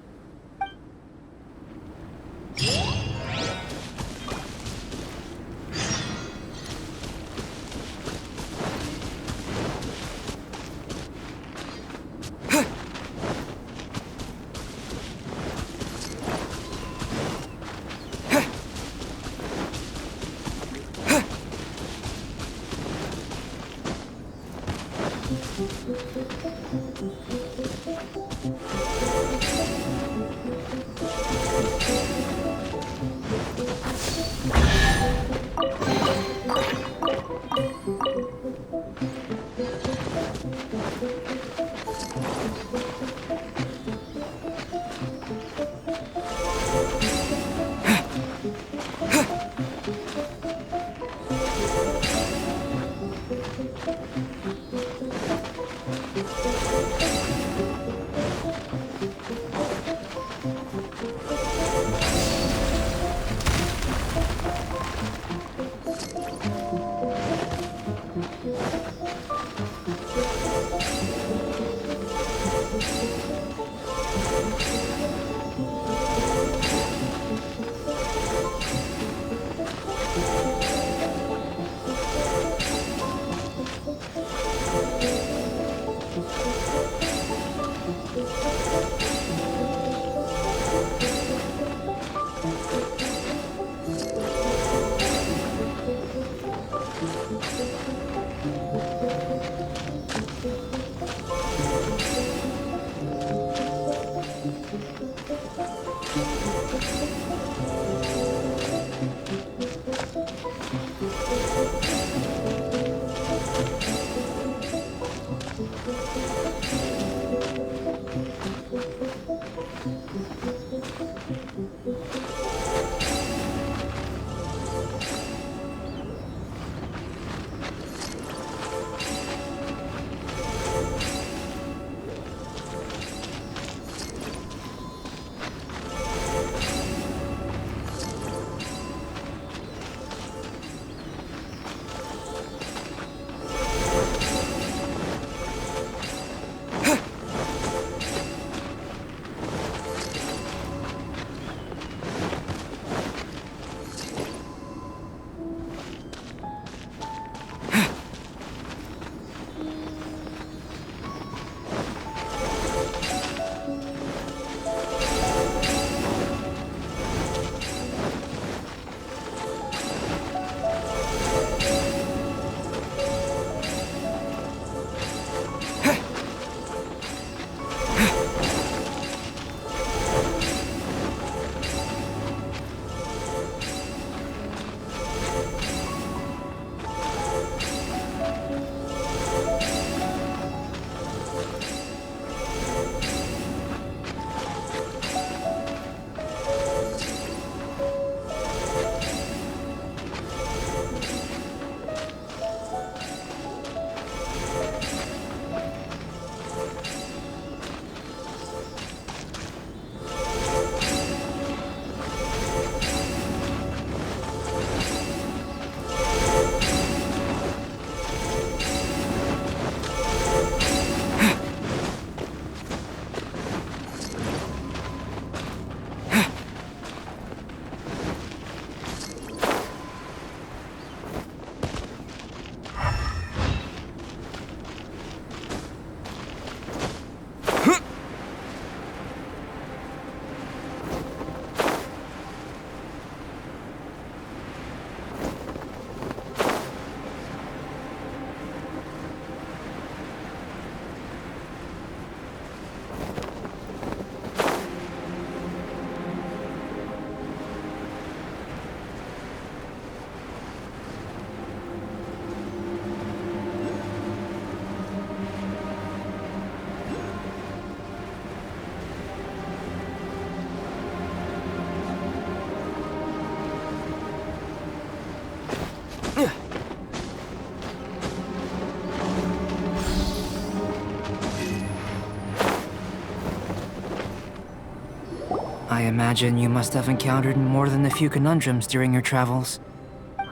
G: I imagine you must have encountered more than a few conundrums during your travels.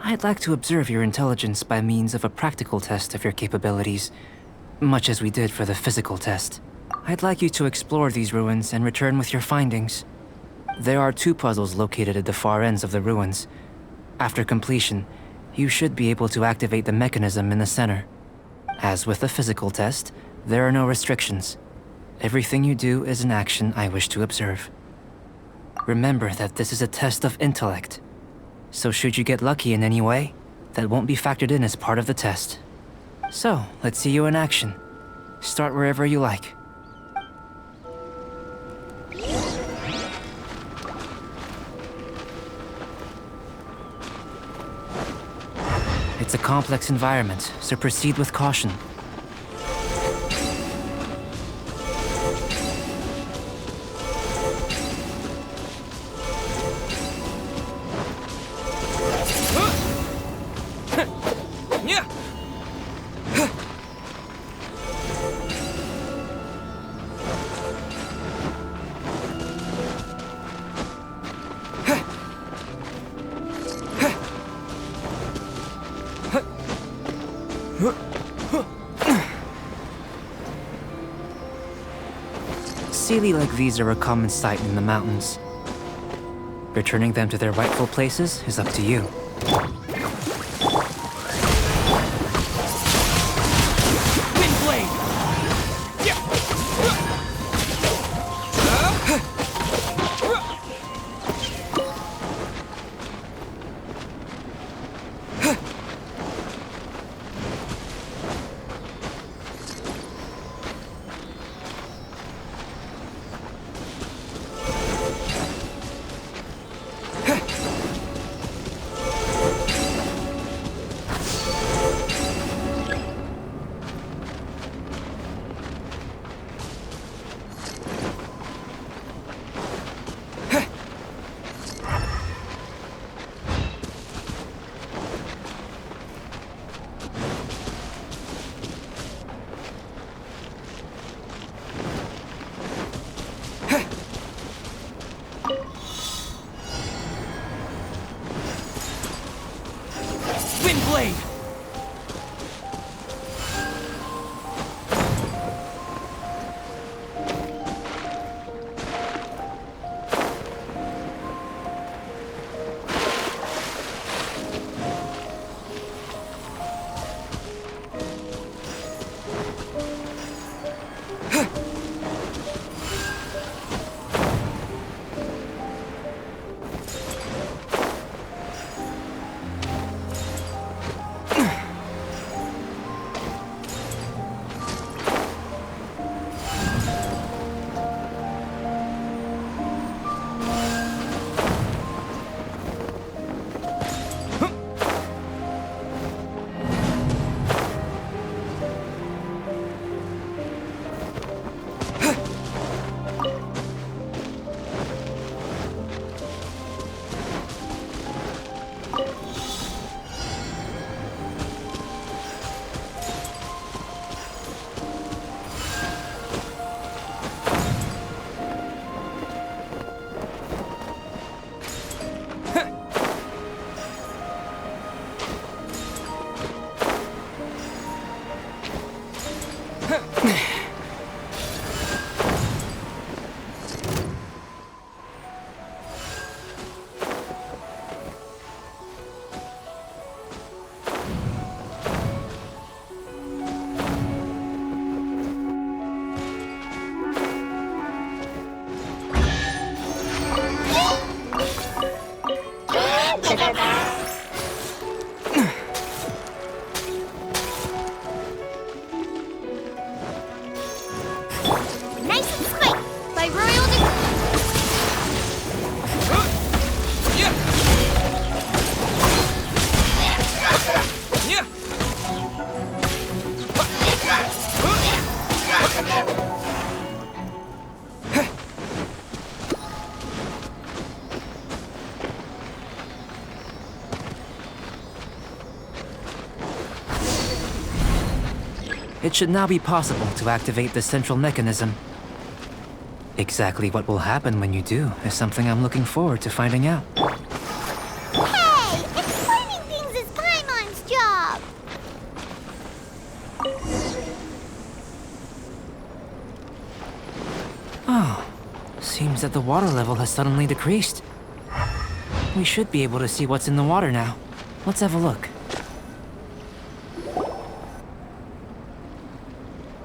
G: I'd like to observe your intelligence by means of a practical test of your capabilities, much as we did for the physical test. I'd like you to explore these ruins and return with your findings. There are 2 puzzles located at the far ends of the ruins. After completion, you should be able to activate the mechanism in the center. As with the physical test, there are no restrictions. Everything you do is an action I wish to observe. Remember that this is a test of intellect. So should you get lucky in any way, that won't be factored in as part of the test. So, let's see you in action. Start wherever you like. It's a complex environment, so proceed with caution. Sealy like these are a common sight in the mountains. Returning them to their rightful places is up to you.
F: Windblade! Windblade!
D: Nice and spiked by Royal
G: It should now be possible to activate the central mechanism. Exactly what will happen when you do is something I'm looking forward to finding out.
D: Hey! Explaining things is Paimon's job!
G: Oh, seems that the water level has suddenly decreased. We should be able to see what's in the water now. Let's have a look.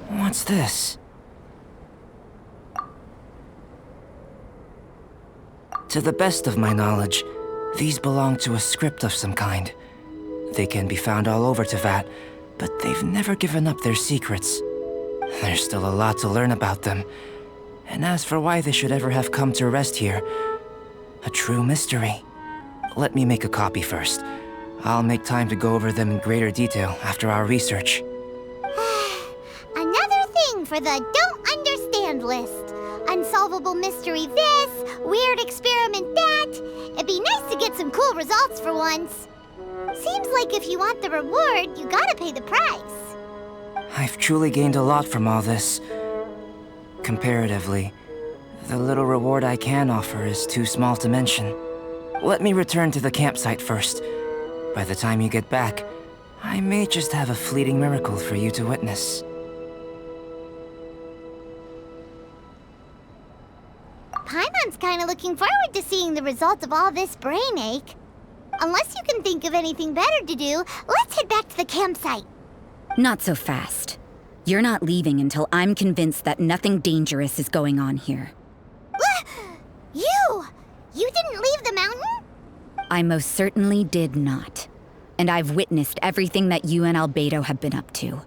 G: What's this? To the best of my knowledge, these belong to a script of some kind. They can be found all over Teyvat, but they've never given up their secrets. There's still a lot to learn about them. And as for why they should ever have come to rest here, a true mystery. Let me make a copy first. I'll make time to go over them in greater detail after our research.
D: Another thing for the don't understand list. Unsolvable mystery this, weird experiment that. It'd be nice to get some cool results for once. Seems like if you want the reward, you gotta pay the price.
G: I've truly gained a lot from all this. Comparatively, the little reward I can offer is too small to mention. Let me return to the campsite first. By the time you get back, I may just have a fleeting miracle for you to witness.
D: Paimon's kinda looking forward to seeing the results of all this brain ache. Unless you can think of anything better to do, let's head back to the campsite.
C: Not so fast. You're not leaving until I'm convinced that nothing dangerous is going on here.
D: You! You didn't leave the mountain?
C: I most certainly did not. And I've witnessed everything that you and Albedo have been up to.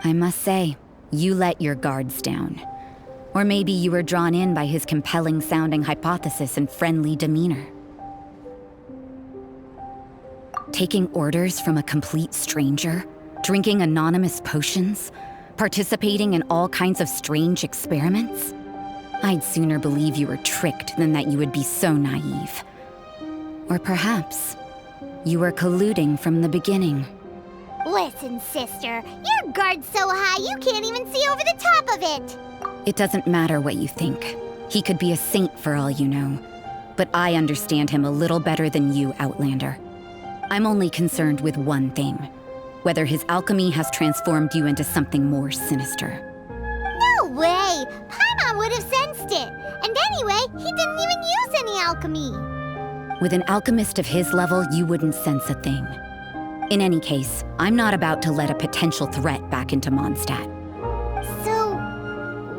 C: I must say, you let your guards down. Or maybe you were drawn in by his compelling-sounding hypothesis and friendly demeanor. Taking orders from a complete stranger, drinking anonymous potions, participating in all kinds of strange experiments? I'd sooner believe you were tricked than that you would be so naive. Or perhaps you were colluding from the beginning.
D: Listen, sister, your guard's so high you can't even see over the top of it.
C: It doesn't matter what you think. He could be a saint for all you know. But I understand him a little better than you, Outlander. I'm only concerned with one thing. Whether his alchemy has transformed you into something more sinister.
D: No way! Paimon would have sensed it. And anyway, he didn't even use any alchemy.
C: With an alchemist of his level, you wouldn't sense a thing. In any case, I'm not about to let a potential threat back into Mondstadt.
D: So,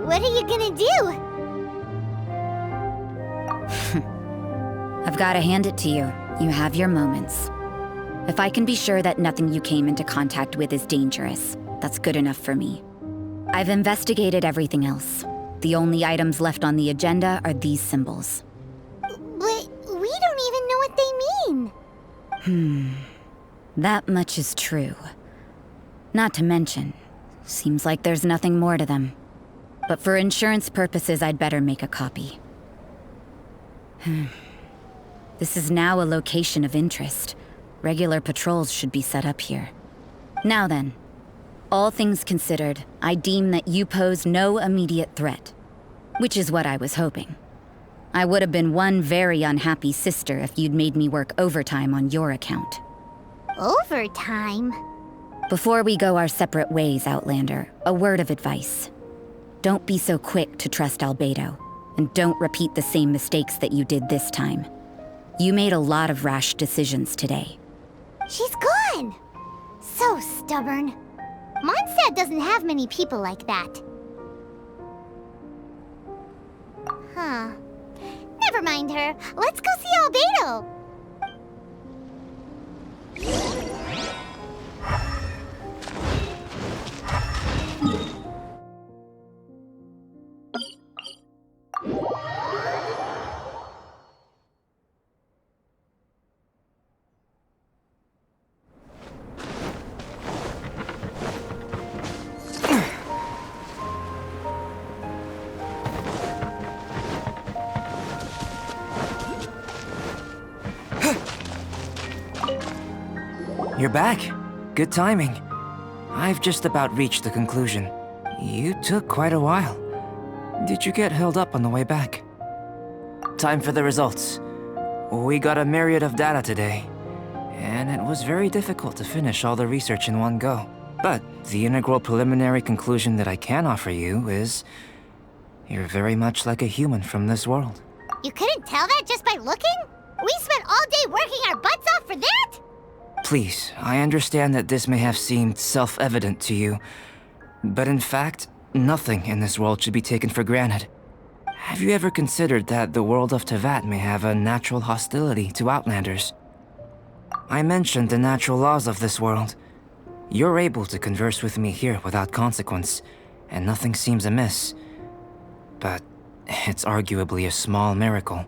D: what are you gonna do?
C: I've gotta hand it to you. You have your moments. If I can be sure that nothing you came into contact with is dangerous, that's good enough for me. I've investigated everything else. The only items left on the agenda are these symbols.
D: But we don't even know what they mean.
C: That much is true. Not to mention, seems like there's nothing more to them. But for insurance purposes, I'd better make a copy. This is now a location of interest. Regular patrols should be set up here. Now then, all things considered, I deem that you pose no immediate threat. Which is what I was hoping. I would have been one very unhappy sister if you'd made me work overtime on your account.
D: Overtime?
C: Before we go our separate ways, Outlander, a word of advice. Don't be so quick to trust Albedo, and don't repeat the same mistakes that you did this time. You made a lot of rash decisions today.
D: She's gone! So stubborn. Mondstadt doesn't have many people like that. Huh. Never mind her. Let's go see Albedo.
G: You're back. Good timing. I've just about reached the conclusion. You took quite a while. Did you get held up on the way back? Time for the results. We got a myriad of data today, and it was very difficult to finish all the research in one go. But the integral preliminary conclusion that I can offer you is you're very much like a human from this world.
D: You couldn't tell that just by looking? We spent all day working our butts off for that?
G: Please, I understand that this may have seemed self-evident to you, but in fact, nothing in this world should be taken for granted. Have you ever considered that the world of Teyvat may have a natural hostility to Outlanders? I mentioned the natural laws of this world. You're able to converse with me here without consequence, and nothing seems amiss. But it's arguably a small miracle.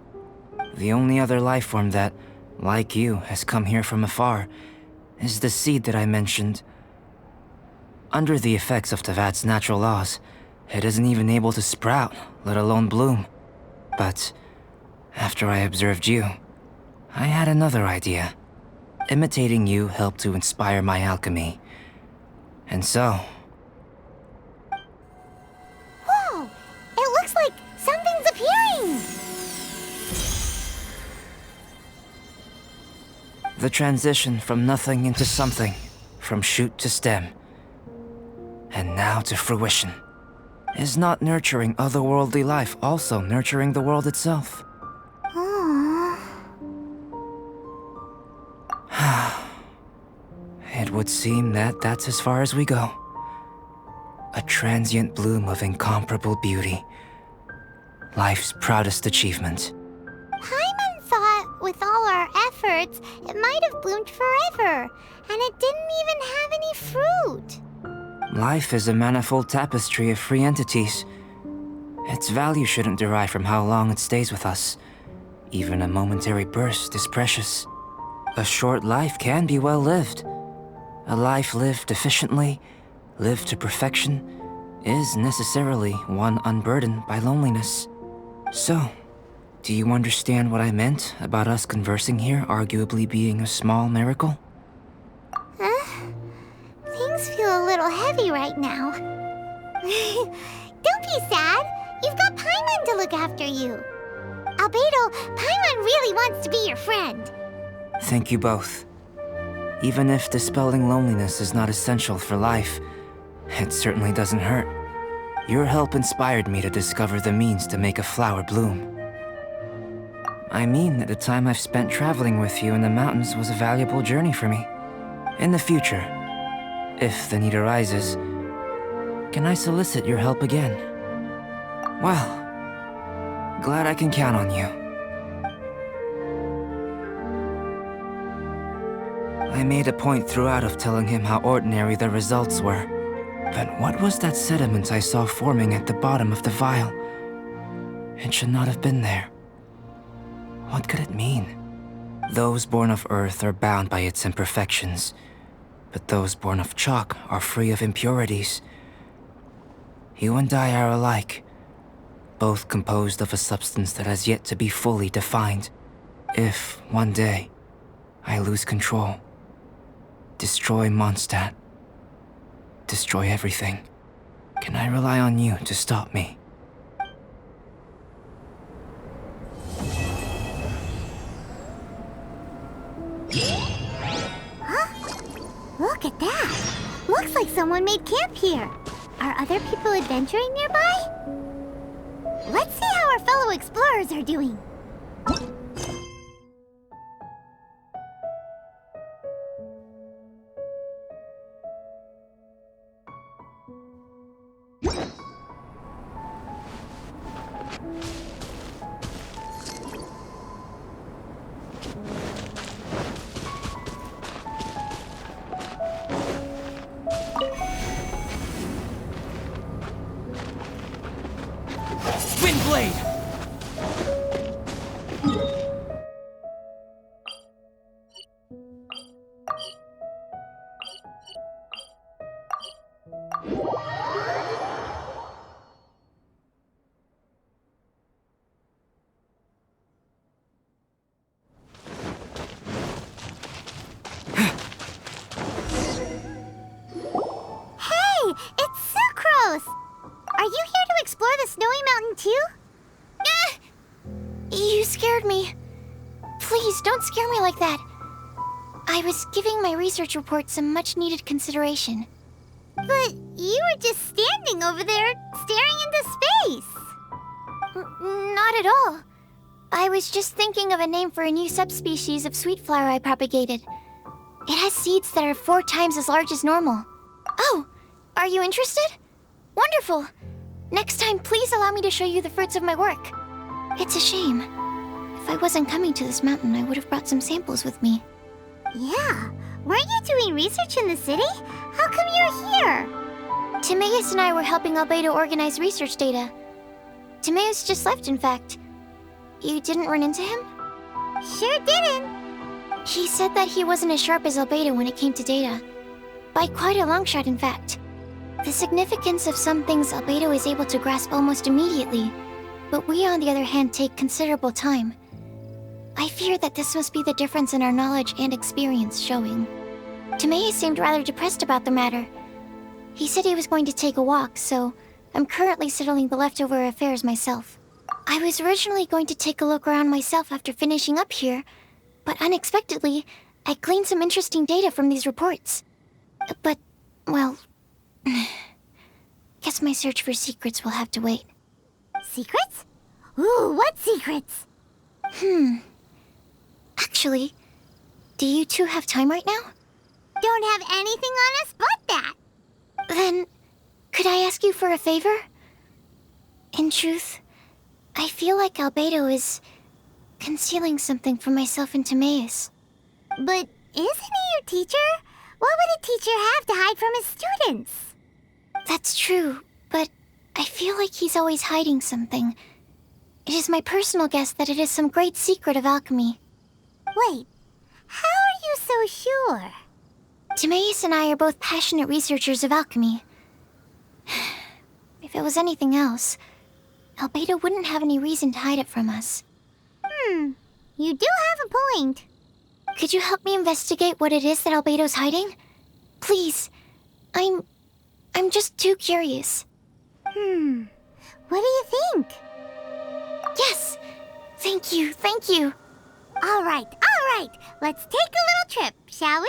G: The only other life form that, like you, has come here from afar is the seed that I mentioned. Under the effects of Teyvat's natural laws, it isn't even able to sprout, let alone bloom. But after I observed you, I had another idea. Imitating you helped to inspire my alchemy. And so...
D: Whoa! It looks like something's appearing!
G: The transition from nothing into something, from shoot to stem, and now to fruition. Is not nurturing otherworldly life also nurturing the world itself?
D: Aww.
G: It would seem that that's as far as we go. A transient bloom of incomparable beauty. Life's proudest achievement.
D: Paimon thought, with all our efforts, it might have bloomed forever, and it didn't even have any fruit.
G: Life is a manifold tapestry of free entities. Its value shouldn't derive from how long it stays with us. Even a momentary burst is precious. A short life can be well lived. A life lived efficiently, lived to perfection, is necessarily one unburdened by loneliness. So, do you understand what I meant about us conversing here arguably being a small miracle?
D: Huh? Things feel a little heavy right now. Don't be sad. You've got Paimon to look after you. Albedo, Paimon really wants to be your friend.
G: Thank you both. Even if dispelling loneliness is not essential for life, it certainly doesn't hurt. Your help inspired me to discover the means to make a flower bloom. I mean that the time I've spent traveling with you in the mountains was a valuable journey for me. In the future, if the need arises, can I solicit your help again? Well, glad I can count on you. I made a point throughout of telling him how ordinary the results were. But what was that sediment I saw forming at the bottom of the vial? It should not have been there. What could it mean? Those born of Earth are bound by its imperfections, but those born of chalk are free of impurities. You and I are alike, both composed of a substance that has yet to be fully defined. If, one day, I lose control, destroy Mondstadt, destroy everything, can I rely on you to stop me?
D: Look at that. Looks like someone made camp here. Are other people adventuring nearby? Let's see how our fellow explorers are doing.
F: Windblade!
D: Hey, it's Sucrose! Are you here to explore the snowy mountain too?
B: You scared me. Please, don't scare me like that. I was giving my research report some much-needed consideration.
D: But you were just standing over there, staring into space.
B: Not at all. I was just thinking of a name for a new subspecies of sweet flower I propagated. It has seeds that are 4 times as large as normal. Oh, are you interested? Wonderful. Next time, please allow me to show you the fruits of my work. It's a shame. If I wasn't coming to this mountain, I would have brought some samples with me.
D: Yeah, weren't you doing research in the city? How come you're here?
B: Timaeus and I were helping Albedo organize research data. Timaeus just left, in fact. You didn't run into him?
D: Sure didn't.
B: He said that he wasn't as sharp as Albedo when it came to data. By quite a long shot, in fact. The significance of some things Albedo is able to grasp almost immediately, but we, on the other hand, take considerable time. I fear that this must be the difference in our knowledge and experience showing. Timaeus seemed rather depressed about the matter. He said he was going to take a walk, so I'm currently settling the leftover affairs myself. I was originally going to take a look around myself after finishing up here, but unexpectedly, I gleaned some interesting data from these reports. But, well... Guess my search for secrets will have to wait.
D: Secrets? Ooh, what secrets?
B: Actually, do you two have time right now?
D: Don't have anything on us but that.
B: Then, could I ask you for a favor? In truth, I feel like Albedo is concealing something from myself and Timaeus.
D: But isn't he your teacher? What would a teacher have to hide from his students?
B: That's true, but I feel like he's always hiding something. It is my personal guess that it is some great secret of alchemy.
D: Wait, how are you so sure?
B: Timaeus and I are both passionate researchers of alchemy. If it was anything else, Albedo wouldn't have any reason to hide it from us.
D: You do have a point.
B: Could you help me investigate what it is that Albedo's hiding? Please. I'm just too curious.
D: What do you think?
B: Yes! Thank you, thank you.
D: All right. Let's take a little trip, shall we?